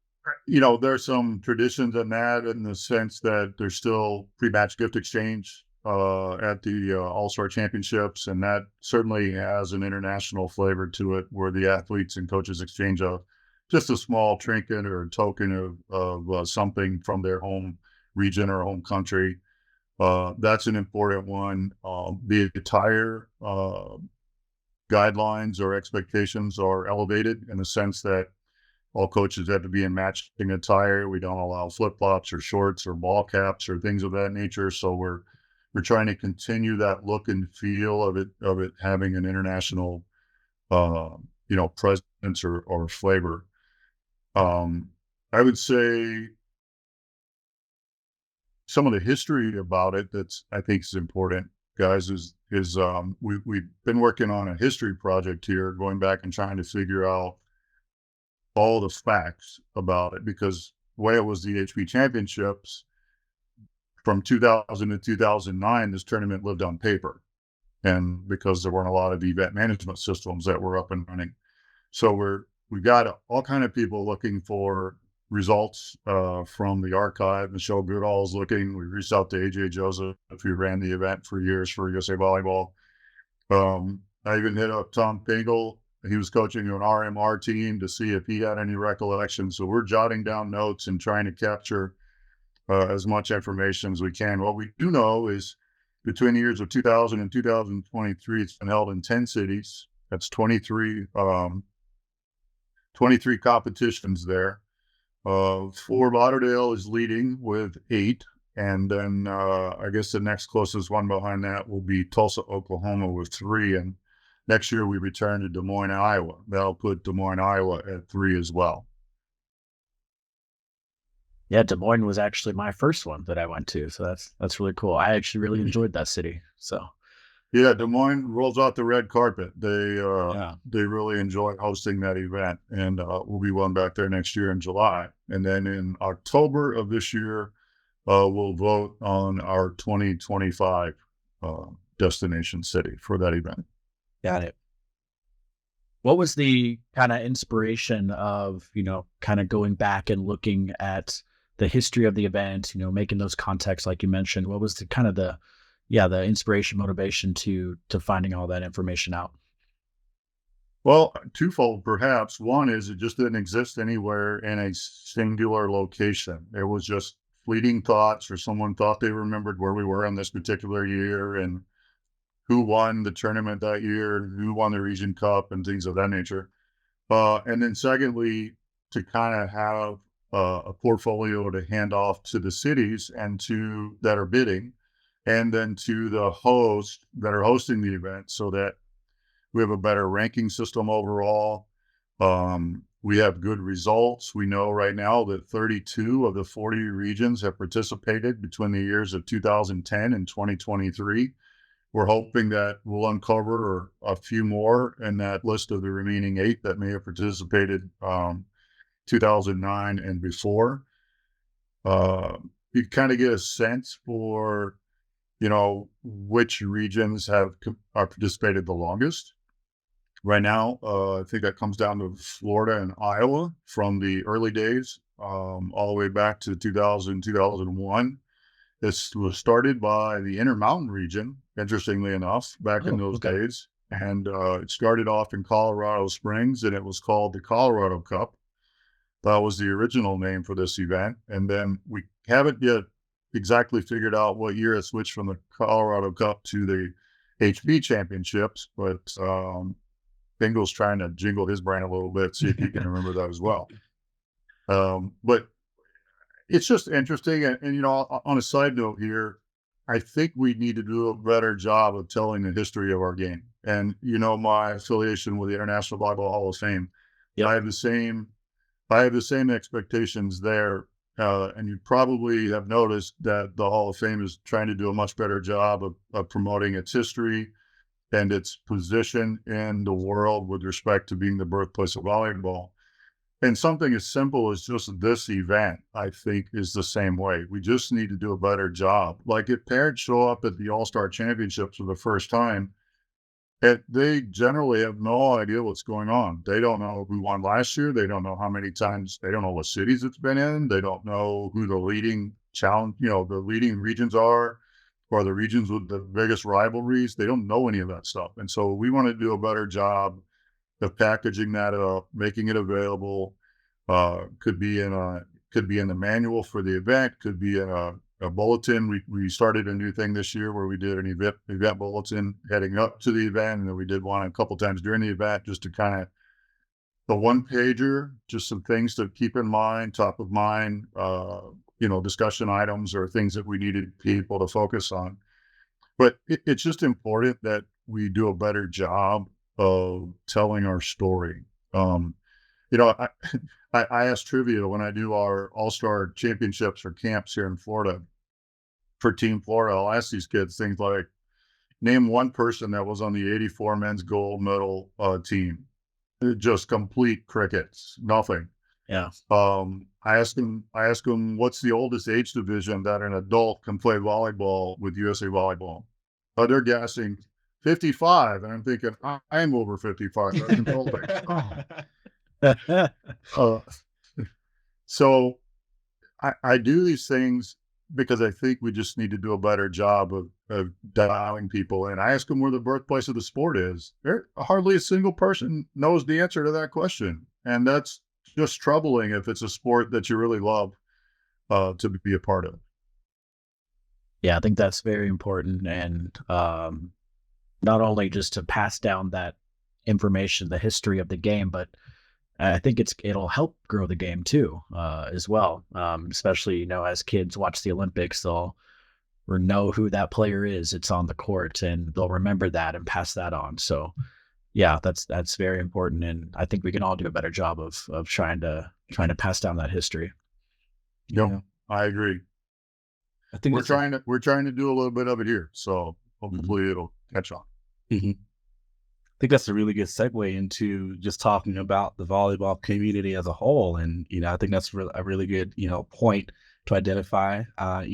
there's some traditions in that, in the sense that there's still pre-match gift exchange at the All-Star Championships, and that certainly has an international flavor to it, where the athletes and coaches exchange just a small trinket or a token of something from their home region or home country. That's an important one. The attire guidelines or expectations are elevated, in the sense that all coaches have to be in matching attire. We don't allow flip flops or shorts or ball caps or things of that nature. So we're trying to continue that look and feel of it having an international presence or flavor. I would say some of the history about it that's, I think, is important, guys, is we've been working on a history project here, going back and trying to figure out all the facts about it, because when it was the HP Championships from 2000 to 2009, this tournament lived on paper, and because there weren't a lot of event management systems that were up and running. So we got all kind of people looking for results from the archive. Michelle Goodall's looking. We reached out to AJ Joseph, who ran the event for years for USA Volleyball. I even hit up Tom Pingle. He was coaching an RMR team, to see if he had any recollection. So we're jotting down notes and trying to capture as much information as we can. What we do know is, between the years of 2000 and 2023, it's been held in 10 cities. That's 23 competitions there. Fort Lauderdale is leading with 8. And then I guess the next closest one behind that will be Tulsa, Oklahoma, with 3. And next year we return to Des Moines, Iowa. That'll put Des Moines, Iowa at 3 as well. Yeah, Des Moines was actually my first one that I went to, so that's really cool. I actually really enjoyed that city. So Yeah, Des Moines rolls out the red carpet. yeah, They really enjoy hosting that event, and we'll be one back there next year in July. And then in October of this year, we'll vote on our 2025 destination city for that event. got it. What was the kind of inspiration of, kind of going back and looking at the history of the event, making those contacts like you mentioned? What was the kind of the inspiration, motivation to finding all that information out? Well, twofold perhaps. One is, it just didn't exist anywhere in a singular location. It was just fleeting thoughts, or someone thought they remembered where we were on this particular year, and who won the tournament that year, and who won the Region Cup, and things of that nature. And then secondly, to kind of have a portfolio to hand off to the cities and to that are bidding, and then to the host that are hosting the event, so that we have a better ranking system overall. We have good results. We know right now that 32 of the 40 regions have participated between the years of 2010 and 2023. We're hoping that we'll uncover a few more in that list of the remaining 8 that may have participated 2009 and before. You kind of get a sense for, which regions are participated the longest. Right now, I think that comes down to Florida and Iowa from the early days, all the way back to 2000, 2001. This was started by the Intermountain region, interestingly enough, back in Oh, those okay. days. And it started off in Colorado Springs, and it was called the Colorado Cup. That was the original name for this event. And then we haven't yet exactly figured out what year it switched from the Colorado Cup to the HB Championships, but Bingo's trying to jingle his brain a little bit, see if he can remember that as well. But it's just interesting. And, you know, on a side note here, I think we need to do a better job of telling the history of our game. And, you know, my affiliation with the International Volleyball Hall of Fame, Yep. I have the same expectations there. And you probably have noticed that the Hall of Fame is trying to do a much better job of promoting its history and its position in the world with respect to being the birthplace of volleyball. And something as simple as just this event, I think, is the same way. We just need to do a better job. Like if parents show up at the All-Star Championships for the first time, they generally have no idea what's going on. They don't know who won last year. They don't know how many times. They don't know what cities it's been in. They don't know who the leading challenge, you know, the leading regions are, or the regions with the biggest rivalries. They don't know any of that stuff. And so we want to do a better job of packaging that up, making it available. Could be in the manual for the event, could be in a bulletin. We started a new thing this year where we did an event bulletin heading up to the event, and then we did one a couple times during the event, just to kind of the one pager, just some things to keep in mind, top of mind, you know, discussion items or things that we needed people to focus on. But it's just important that we do a better job of telling our story. You know, I ask trivia when I do our All-Star Championships or camps here in Florida for Team Florida. I'll ask these kids things like, name one person that was on the '84 men's gold medal team. Just complete crickets, nothing. Yeah. I ask them, what's the oldest age division that an adult can play volleyball with USA Volleyball? They're guessing 55, and I'm thinking, I'm over 55. That's insulting. So I do these things because I think we just need to do a better job of dialing people in. I ask them where the birthplace of the sport is. Hardly a single person knows the answer to that question. And that's just troubling if it's a sport that you really love to be a part of. Yeah, I think that's very important. And not only just to pass down that information, the history of the game, but I think it'll help grow the game too, as well. Especially, you know, as kids watch the Olympics, they'll know who that player is. It's on the court, and they'll remember that and pass that on. So, yeah, that's very important, and I think we can all do a better job of trying to pass down that history. Yep, Yeah. I agree. I think We're trying to do a little bit of it here, so hopefully it'll catch on. I think that's a really good segue into just talking about the volleyball community as a whole. And, you know, I think that's a really good, you know, point to identify. I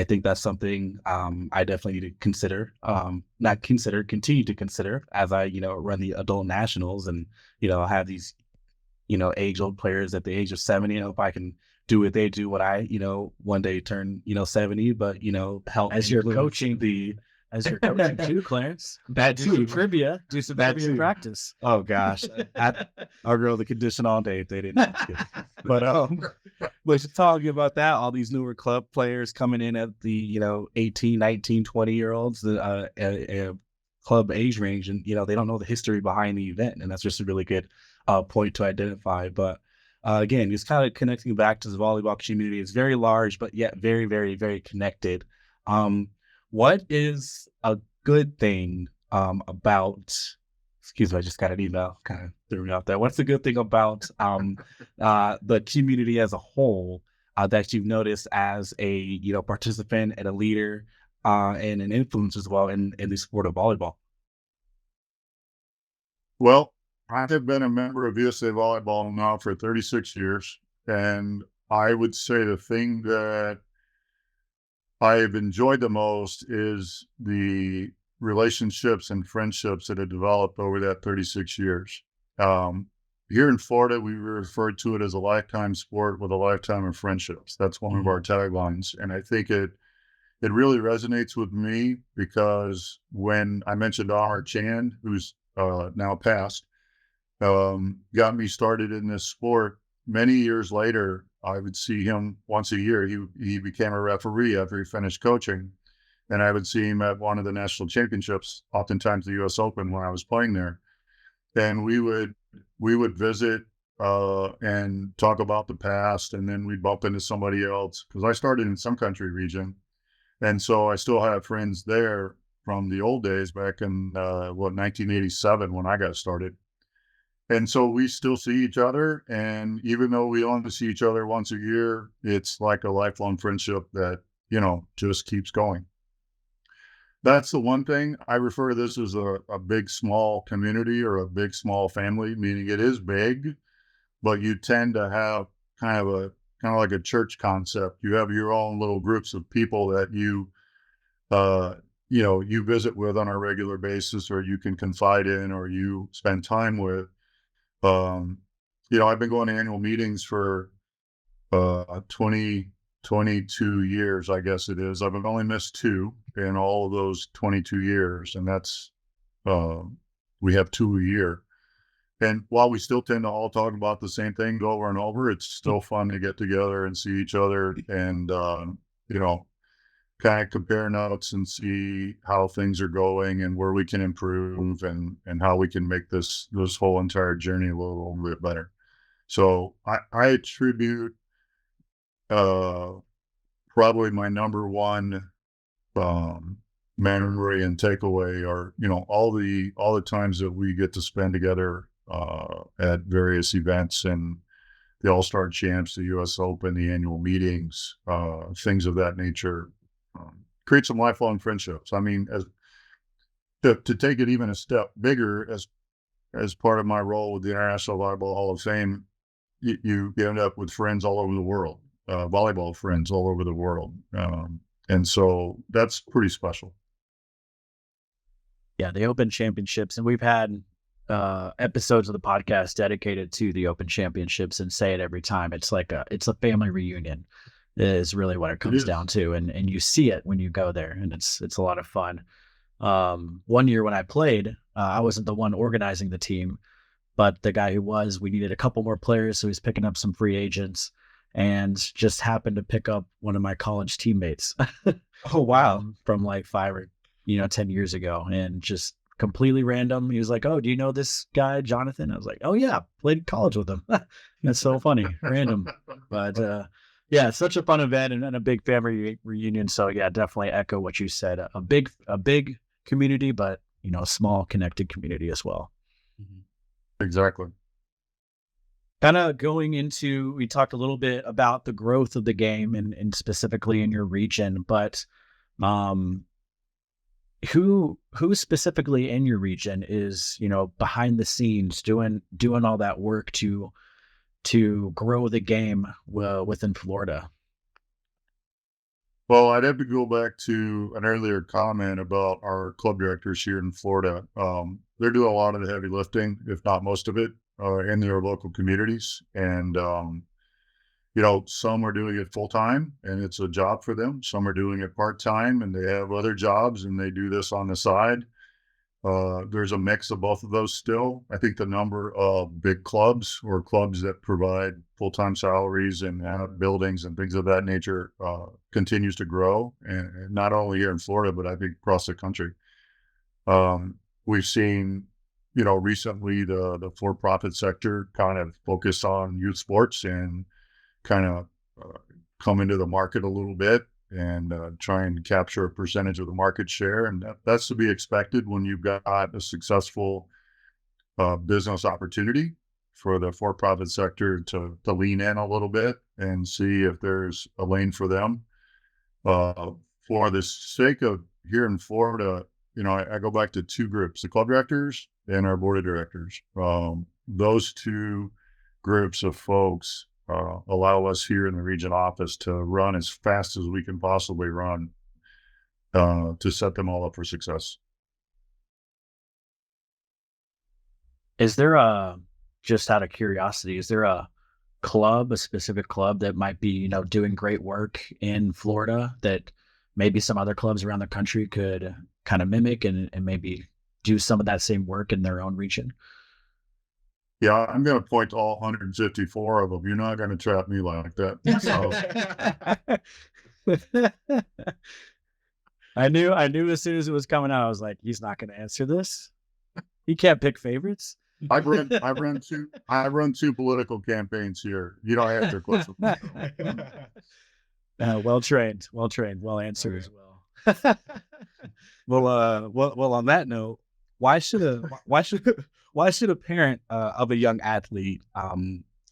think that's something I definitely need to consider, continue to consider as I, you know, run the adult nationals and, you know, have these, you know, age-old players at the age of 70. I hope I can do what they do when I, you know, one day turn, you know, 70, but, you know, help As you're influence coaching as you're coaching too, Clarence. That Do some too. trivia. Do some That trivia too. practice. Oh gosh, I'll grow the condition all day if they didn't. But just talking about that, all these newer club players coming in at the, you know, 18, 19, 20-year-olds, the club age range, and, you know, they don't know the history behind the event, and that's just a really good point to identify. But again, just kind of connecting back to the volleyball community. It's very large, but yet very, very, very connected. What is a good thing about, excuse me, I just got an email, kind of threw me off there. What's the good thing about the community as a whole that you've noticed as a, you know, participant and a leader and an influence as well in the sport of volleyball? Well, I have been a member of USA Volleyball now for 36 years, and I would say the thing that I've enjoyed the most is the relationships and friendships that have developed over that 36 years. Here in Florida, we refer to it as a lifetime sport with a lifetime of friendships. That's one of our taglines. And I think it really resonates with me because when I mentioned Amar Chand, who's now passed, got me started in this sport. Many years later, I would see him once a year. He became a referee after he finished coaching, and I would see him at one of the national championships, oftentimes the U.S. Open when I was playing there. And we would visit and talk about the past, and then we'd bump into somebody else because I started in some country region, and so I still have friends there from the old days back in 1987 when I got started. And so we still see each other, and even though we only see each other once a year, it's like a lifelong friendship that just keeps going. That's the one thing. I refer to this as a big small community or a big small family, meaning it is big, but you tend to have kind of like a church concept. You have your own little groups of people that uh you visit with on a regular basis, or you can confide in, or you spend time with. um I've been going to annual meetings for 20 22 years, I guess it is. I've only missed two in all of those 22 years, and that's uh, we have two a year. And while we still tend to all talk about the same things over and over, it's still fun to get together and see each other, and you know, kind of compare notes and see how things are going and where we can improve, and how we can make this whole entire journey a little bit better. So I attribute uh, probably my number one um, memory and takeaway are all the times that we get to spend together at various events, and the All-Star Champs, the U.S. Open, the annual meetings, things of that nature. Create some lifelong friendships. I mean, as to take it even a step bigger, as part of my role with the International Volleyball Hall of Fame, you end up with friends all over the world, volleyball friends all over the world. And so that's pretty special. Yeah, the Open Championships, and we've had episodes of the podcast dedicated to the Open Championships, and say it every time. It's like it's a family reunion is really what it It comes is. down to, and you see it when you go there, and it's a lot of fun. One year when I played, I wasn't the one organizing the team, but the guy who was, we needed a couple more players, so he's picking up some free agents, and just happened to pick up one of my college teammates Oh, wow. from like 5 or 10 years ago, and just completely random. He was like, "Oh, do you know this guy, Jonathan?" I was like, "Oh yeah, played college with him." That's so funny, random, but yeah, it's such a fun event, and a big family reunion. So yeah, definitely echo what you said. A big community, but a small connected community as well. Mhm. Exactly. Kind of going into, we talked a little bit about the growth of the game, and specifically in your region, but um, who specifically in your region is behind the scenes doing all that work to grow the game within Florida? Well, I'd have to go back to an earlier comment about our club directors here in Florida. They're doing a lot of the heavy lifting, if not most of it, in their local communities. And, some are doing it full time and it's a job for them. Some are doing it part time and they have other jobs and they do this on the side. There's a mix of both of those still. I think the number of big clubs or clubs that provide full-time salaries and have buildings and things of that nature continues to grow, and not only here in Florida, but I think across the country. We've seen, recently the for-profit sector kind of focus on youth sports and kind of come into the market a little bit and try and capture a percentage of the market share. And that's to be expected when you've got a successful business opportunity for the for-profit sector to lean in a little bit and see if there's a lane for them. Uh, for the sake of here in Florida, I go back to two groups, the club directors and our board of directors. Those two groups of folks allow us here in the region office to run as fast as we can possibly run to set them all up for success. Is there a, just out of curiosity, is there a specific club that might be, doing great work in Florida that maybe some other clubs around the country could kind of mimic, and maybe do some of that same work in their own region? Yeah, I'm going to point to all 154 of them. You're not going to trap me like that. I knew as soon as it was coming out, I was like, he's not going to answer this. He can't pick favorites. I've run two political campaigns here. You don't answer questions. Well trained, well answered as well. Well, on that note, why should a why should why should a parent of a young athlete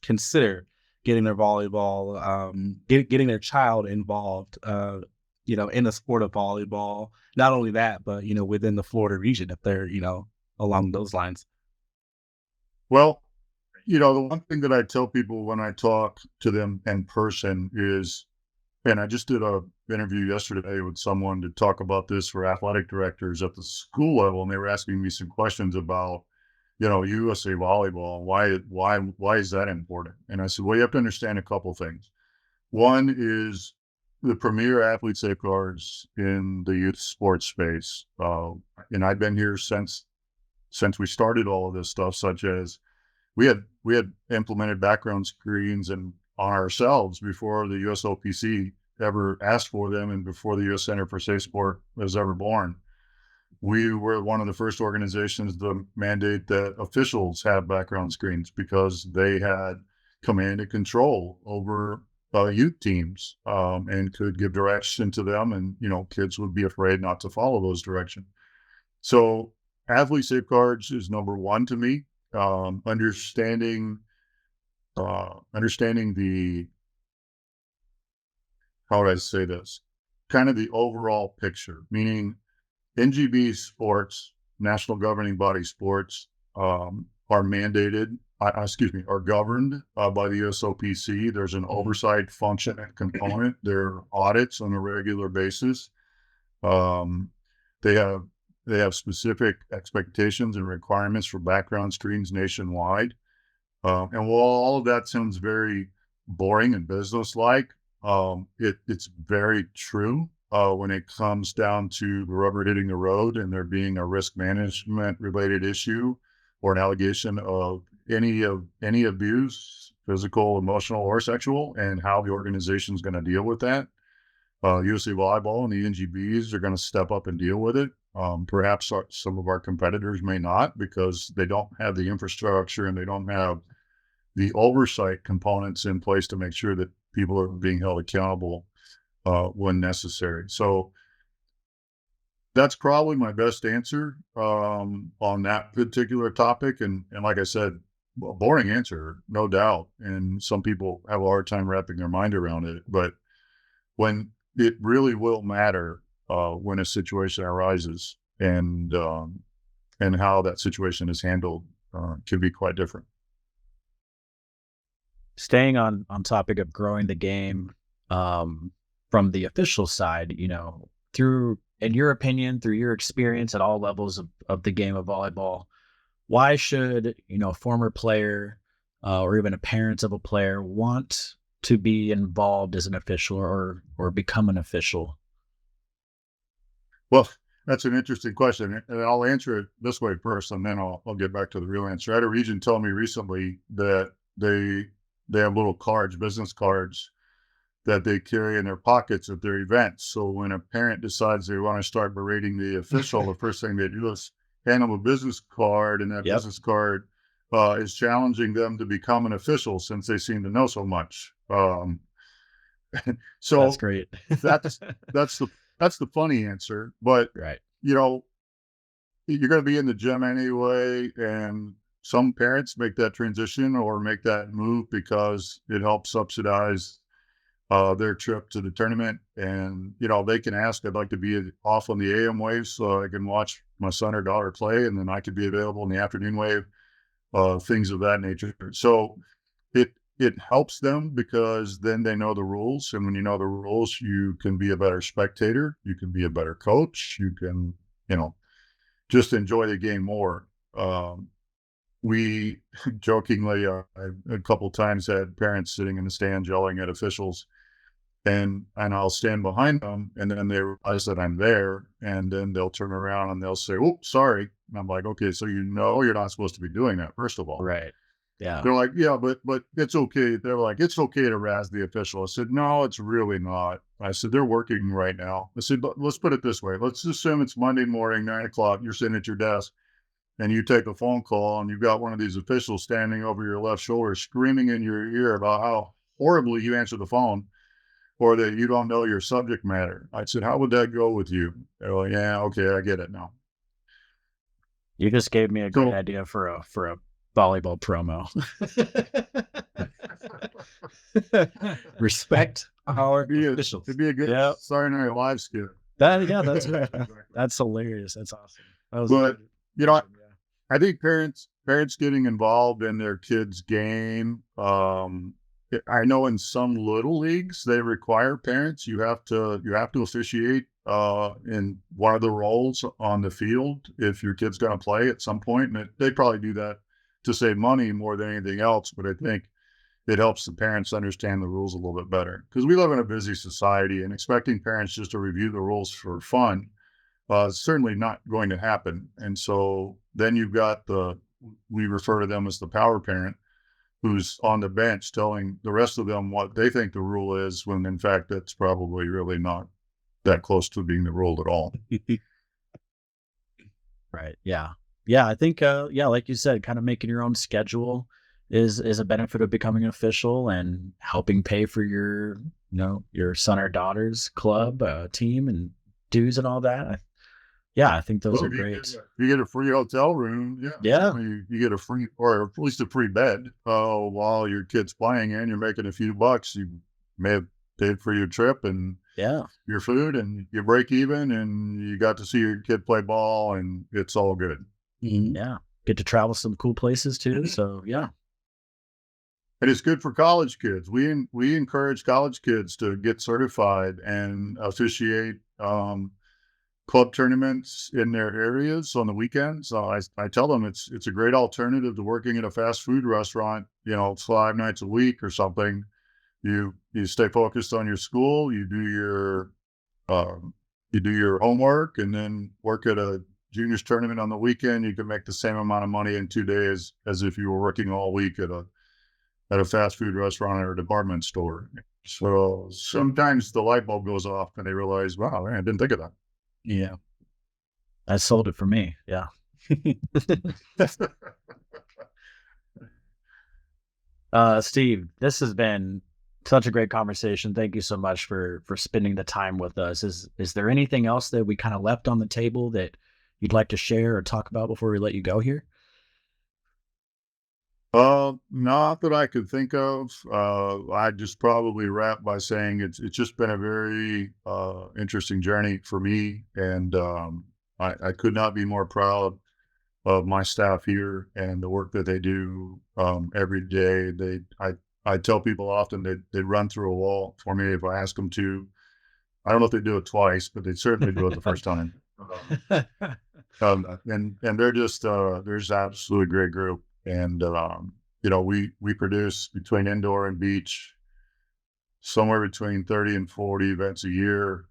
consider getting their volleyball getting their child involved in the sport of volleyball? Not only that, but within the Florida region, if they're along those lines. Well, the one thing that I tell people when I talk to them in person is, and I just did a interview yesterday with someone to talk about this for athletic directors at the school level, and they were asking me some questions about, USA volleyball. Why is that important? And I said, well, you have to understand a couple things. One is the premier athlete safeguards in the youth sports space, and I've been here since we started all of this stuff, such as we had implemented background screens and on ourselves before the USOPC ever asked for them and before the U.S. Center for Safe Sport was ever born. We were one of the first organizations to mandate that officials have background screens because they had command and control over youth teams, and could give direction to them, and kids would be afraid not to follow those directions. So athlete safeguards is number one to me. Understanding the, how would I say this, kind of the overall picture, meaning NGB sports, national governing body sports, are mandated, are governed by the USOPC. There's an oversight function and component. There are audits on a regular basis. Um, they have specific expectations and requirements for background screens nationwide. And while all of that sounds very boring and business-like, it's very true when it comes down to the rubber hitting the road and there being a risk management related issue or an allegation of any abuse, physical, emotional, or sexual, and how the organization is going to deal with that. USA Volleyball and the NGBs are going to step up and deal with it. Perhaps some of our competitors may not because they don't have the infrastructure and they don't have the oversight components in place to make sure that people are being held accountable when necessary. So that's probably my best answer on that particular topic. And like I said, a boring answer, no doubt. And some people have a hard time wrapping their mind around it. But when it really will matter when a situation arises, and how that situation is handled can be quite different. Staying on topic of growing the game, from the official side, through, in your opinion, through your experience at all levels of the game of volleyball, why should, a former player or even a parent of a player want to be involved as an official or become an official? Well, that's an interesting question, and I'll answer it this way first, and then I'll get back to the real answer. I had a region tell me recently that they have little cards, business cards, that they carry in their pockets at their events. So when a parent decides they want to start berating the official, the first thing they do is hand them a business card, and that business card is challenging them to become an official since they seem to know so much. So That's great. that's the funny answer, but Right. you're going to be in the gym anyway, and some parents make that transition or make that move because it helps subsidize their trip to the tournament. And they can ask, I'd like to be off on the AM wave so I can watch my son or daughter play, and then I could be available in the afternoon wave, things of that nature. So it helps them because then they know the rules, and when you know the rules, you can be a better spectator, you can be a better coach, you can just enjoy the game more. We jokingly, a couple times had parents sitting in the stand yelling at officials, and I'll stand behind them, and then they realize that I'm there, and then they'll turn around and they'll say, "Oh, sorry." And I'm like, "Okay, so you're not supposed to be doing that, first of all." Right. Yeah. They're like, yeah, but it's okay. They're like, it's okay to razz the official. I said, no, it's really not. I said, they're working right now. I said, but let's put it this way. Let's assume it's Monday morning, 9 o'clock. You're sitting at your desk and you take a phone call and you've got one of these officials standing over your left shoulder, screaming in your ear about how horribly you answer the phone or that you don't know your subject matter. I said, how would that go with you? They're like, yeah, okay, I get it now. You just gave me a great So- idea for a volleyball promo. Respect our officials. It'd be a good Yep. Saturday Night Live skit. That's Exactly. that's hilarious. That's awesome. That was But, you know, awesome, yeah. I think parents getting involved in their kids' game. I know in some little leagues they require parents. You have to officiate in one of the roles on the field if your kid's going to play at some point, and they probably do that to save money more than anything else. But I think it helps the parents understand the rules a little bit better because we live in a busy society, and expecting parents just to review the rules for fun is certainly not going to happen. And so then you've got we refer to them as the power parent, who's on the bench telling the rest of them what they think the rule is, when in fact that's probably really not that close to being the rule at all. Right. Yeah. Yeah. I think, like you said, kind of making your own schedule is a benefit of becoming an official, and helping pay for your, your son or daughter's club, team and dues and all that. I think those Well, are great. You get a free hotel room. Yeah. You get a free, or at least a free bed while your kid's playing, and you're making a few bucks. You may have paid for your trip and Yeah. your food, and you break even, and you got to see your kid play ball, and it's all good. Yeah. Get to travel some cool places too. So yeah. And it's good for college kids. We encourage college kids to get certified and officiate club tournaments in their areas on the weekends. I tell them it's a great alternative to working at a fast food restaurant, 5 nights a week or something. You stay focused on your school, you do your homework, and then work at a juniors tournament on the weekend. You can make the same amount of money in 2 days as if you were working all week at a fast food restaurant or a department store. So sometimes the light bulb goes off and they realize, wow, man, I didn't think of that. Yeah. That sold it for me. Yeah. Steve, this has been such a great conversation. Thank you so much for spending the time with us. Is there anything else that we kind of left on the table that you'd like to share or talk about before we let you go here? Not that I could think of. I'd just probably wrap by saying it's just been a very interesting journey for me, and I could not be more proud of my staff here and the work that they do every day. I tell people often they run through a wall for me if I ask them to. I don't know if they do it twice, but they certainly do it the first time. And they're just absolutely great group. And we produce between indoor and beach somewhere between 30 and 40 events a year,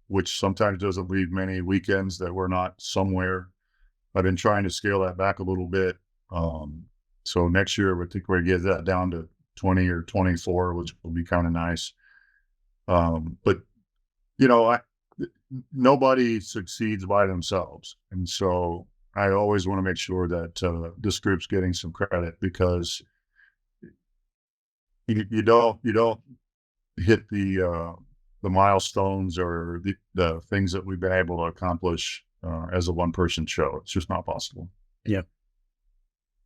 which sometimes doesn't leave many weekends that we're not somewhere. I've been trying to scale that back a little bit. So next year, I think we're going to get that down to 20 or 24, which will be kind of nice. But nobody succeeds by themselves. And so I always want to make sure that this group's getting some credit, because you don't hit the milestones or the things that we've been able to accomplish as a one-person show. It's just not possible. Yeah.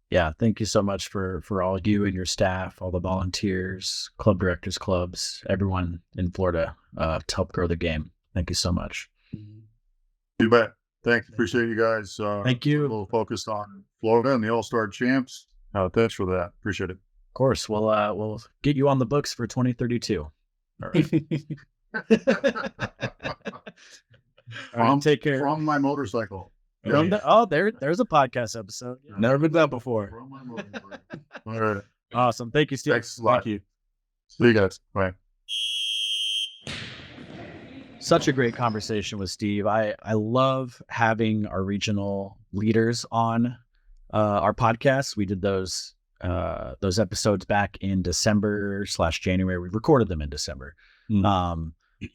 Yeah. Thank you so much for all you and your staff, all the volunteers, club directors, clubs, everyone in Florida to help grow the game. Thank you so much. You bet. Thanks. Appreciate you guys. Thank you. A little focused on Florida and the All-Star champs. Thanks for that. Appreciate it. Of course. We'll get you on the books for 2032. All right. Take care. From my motorcycle. There's a podcast episode. Yeah. Never been done before. From my motorcycle. All right. Awesome. Thank you, Steve. Thanks a lot. Thank you. See you guys. Bye. Such a great conversation with Steve. I love having our regional leaders on our podcast. We did those those episodes back in December/January. We recorded them in December.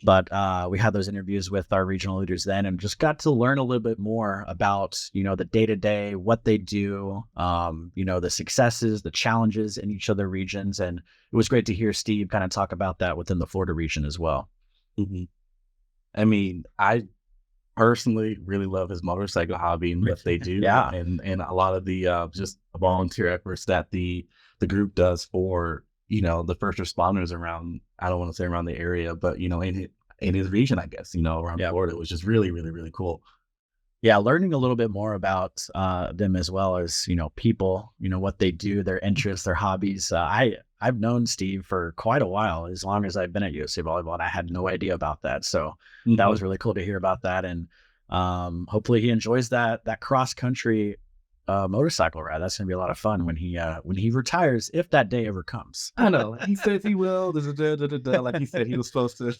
But we had those interviews with our regional leaders then and just got to learn a little bit more about, the day-to-day, what they do, the successes, the challenges in each of the regions. And it was great to hear Steve kind of talk about that within the Florida region as well. I mean, I personally really love his motorcycle hobby and what they do. Yeah. And a lot of the just volunteer efforts that the group does for, the first responders around, I don't want to say around the area, but, in his region, I guess, around Florida, it was just really, really, really cool. Yeah, learning a little bit more about them as well as, people, what they do, their interests, their hobbies. I've known Steve for quite a while, as long as I've been at USA Volleyball, and I had no idea about that. So that was really cool to hear about that. And hopefully he enjoys that cross country motorcycle ride. That's gonna be a lot of fun when he retires, if that day ever comes. I know. He says he will. Like he said he was supposed to.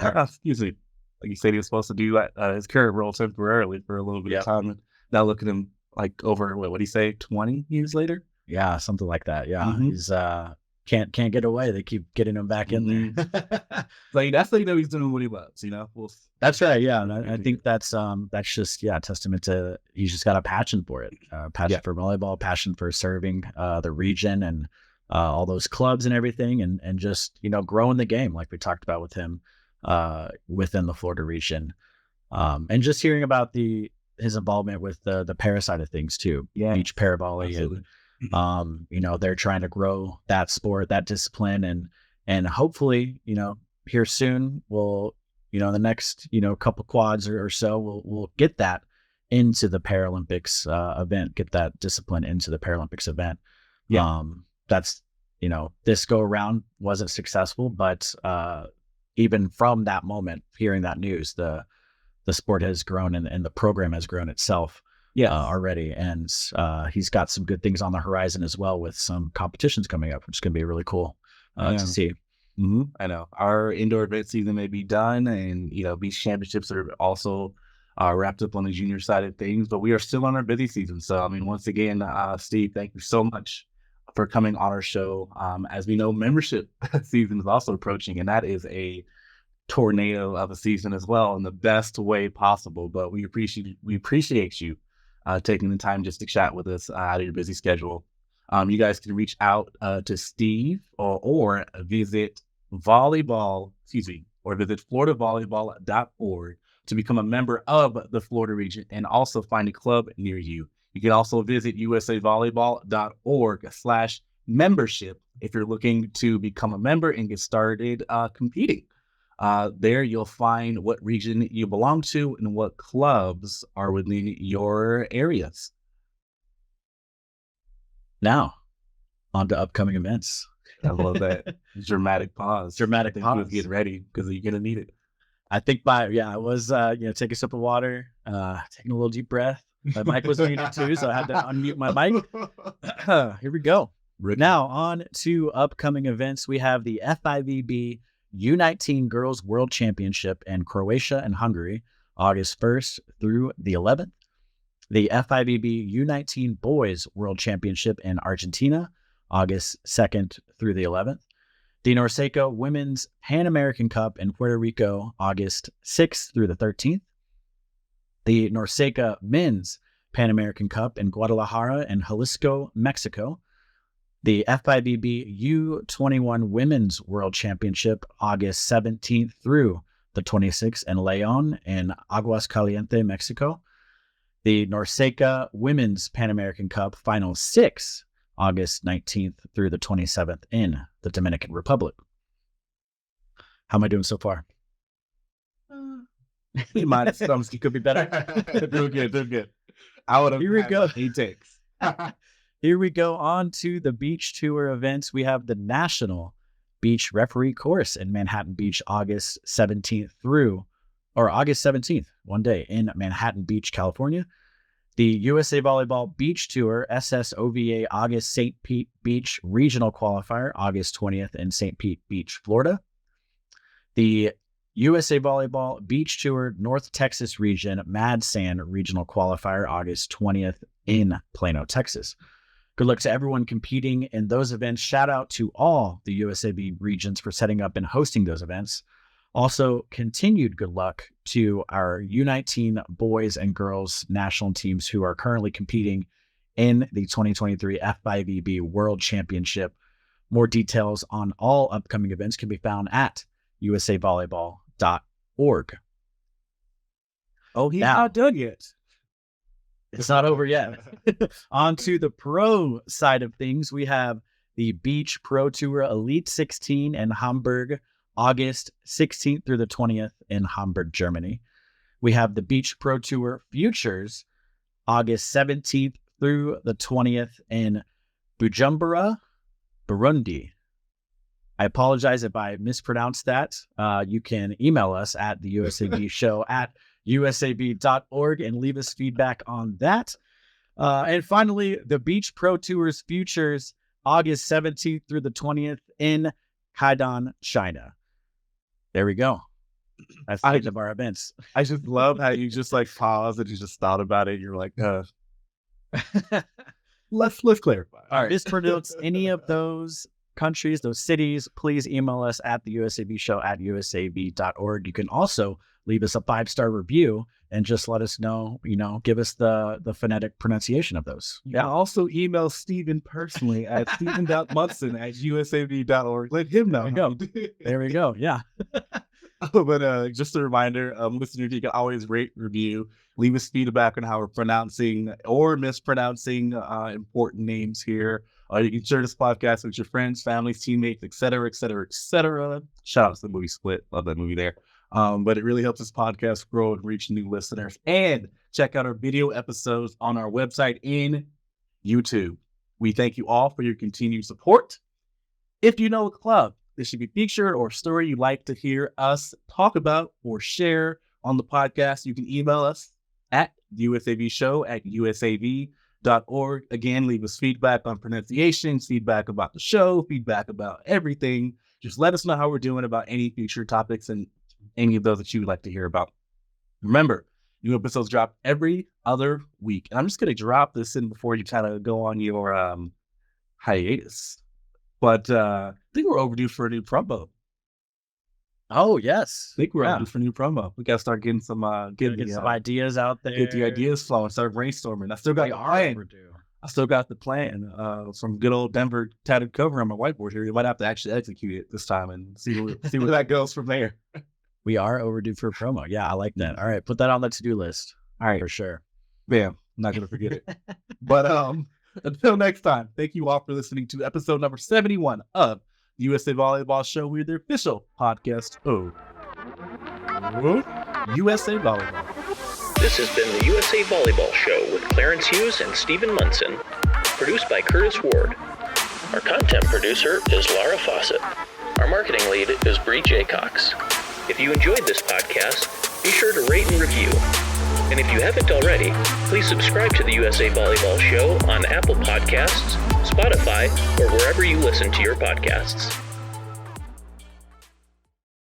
Excuse me. Like he said he was supposed to do his current role temporarily for a little bit of time. And now look at him, like over what he say, 20 years later? Yeah, something like that. Yeah, he's can't get away. They keep getting him back in there. Like that's how he's doing what he loves. That's right. Yeah, and I think that's just a testament to he's just got a passion for it, passion for volleyball, passion for serving the region and all those clubs and everything, and just growing the game like we talked about with him within the Florida region, and just hearing about his involvement with the para side of things too. Yeah, beach para volley. They're trying to grow that sport, that discipline, and hopefully, here soon we'll, in the next, couple quads or so, we'll get that into the Paralympics event, get that discipline into the Paralympics event. Yeah. That's, this go around wasn't successful, but even from that moment, hearing that news, the sport has grown and the program has grown itself. Already. And he's got some good things on the horizon as well with some competitions coming up, which is going to be really cool to see. I know. Our indoor event season may be done and, beach championships are also wrapped up on the junior side of things, but we are still on our busy season. So, I mean, once again, Steve, thank you so much for coming on our show. As we know, membership season is also approaching, and that is a tornado of a season as well in the best way possible. But we appreciate you taking the time just to chat with us out of your busy schedule. You guys can reach out to Steve or visit floridavolleyball.org to become a member of the Florida region and also find a club near you. You can also visit usavolleyball.org/membership if you're looking to become a member and get started competing. There you'll find what region you belong to and what clubs are within your areas. Now, on to upcoming events. I love that. Dramatic pause. Get ready because you're going to need it. I think I was, take a sip of water, taking a little deep breath. My mic was muted too, so I had to unmute my mic. Here we go. Now, on to upcoming events. We have the FIVB U19 Girls World Championship in Croatia and Hungary, August 1st through the 11th. The FIVB U19 Boys World Championship in Argentina, August 2nd through the 11th. The Norseca Women's Pan American Cup in Puerto Rico, August 6th through the 13th. The Norseca Men's Pan American Cup in Guadalajara and Jalisco, Mexico. The FIVB U21 Women's World Championship, August 17th through the 26th in León in Aguascalientes, Mexico. The Norseca Women's Pan American Cup Final 6, August 19th through the 27th in the Dominican Republic. How am I doing so far? Minus thumbs, you could be better. Doing good. I would have. Here we go. 8 takes. Here we go on to the beach tour events. We have the National Beach Referee Course in Manhattan Beach, August 17th, one day in Manhattan Beach, California. The USA Volleyball Beach Tour SSOVA August St. Pete Beach Regional Qualifier, August 20th in St. Pete Beach, Florida. The USA Volleyball Beach Tour North Texas Region Mad Sand Regional Qualifier, August 20th in Plano, Texas. Good luck to everyone competing in those events. Shout out to all the USAB regions for setting up and hosting those events. Also, continued good luck to our U19 boys and girls national teams who are currently competing in the 2023 F5EB World Championship. More details on all upcoming events can be found at usavolleyball.org. Oh, he's Now- not done yet. It's not over yet. On to the pro side of things, we have the Beach Pro Tour Elite 16 in Hamburg, August 16th through the 20th in Hamburg, Germany. We have the Beach Pro Tour Futures, August 17th through the 20th in Bujumbura, Burundi. I apologize if I mispronounced that. You can email us at the USAB show at usab.org and leave us feedback on that. And finally, the Beach Pro Tours Futures, August 17th through the 20th in Haidan, China. There we go. That's the end of our events. I just love how you just like paused and you just thought about it. You're like, let's clarify. All right. Mispronounce any of those countries, those cities, please email us at the USAB show at usab.org. You can also leave us a 5-star review and just let us know, give us the phonetic pronunciation of those. You can also email Stephen personally at stephen.munson@usab.org. Let him know. There we go. Yeah. But just a reminder, listeners, you can always rate, review, leave us feedback on how we're pronouncing or mispronouncing important names here. You can share this podcast with your friends, families, teammates, et cetera, et cetera, et cetera. Shout out to the movie Split. Love that movie there. But it really helps this podcast grow and reach new listeners. And check out our video episodes on our website in YouTube. We thank you all for your continued support. If you know a club that should be featured or a story you'd like to hear us talk about or share on the podcast, you can email us at usabshow@usav.org. Again, leave us feedback on pronunciations, feedback about the show, feedback about everything. Just let us know how we're doing about any future topics and any of those that you would like to hear about. Remember, new episodes drop every other week. And I'm just going to drop this in before you kind of go on your hiatus. But I think we're overdue for a new promo. Oh, yes. I think we're overdue for a new promo. We got to start getting some Get some ideas out there. Get the ideas flowing, start brainstorming. I still got the plan. Overdue. I still got the plan from good old Denver tatted cover on my whiteboard here. You might have to actually execute it this time and see where that goes from there. We are overdue for a promo. Yeah, I like that. All right, put that on the to-do list. All right. For sure. Bam. I'm not going to forget it. But until next time, thank you all for listening to episode number 71 of the USA Volleyball Show. We're the official podcast of USA Volleyball. This has been the USA Volleyball Show with Clarence Hughes and Stephen Munson. Produced by Curtis Ward. Our content producer is Laura Fawcett. Our marketing lead is Bree Jaycox. If you enjoyed this podcast, be sure to rate and review. And if you haven't already, please subscribe to the USA Volleyball Show on Apple Podcasts, Spotify, or wherever you listen to your podcasts.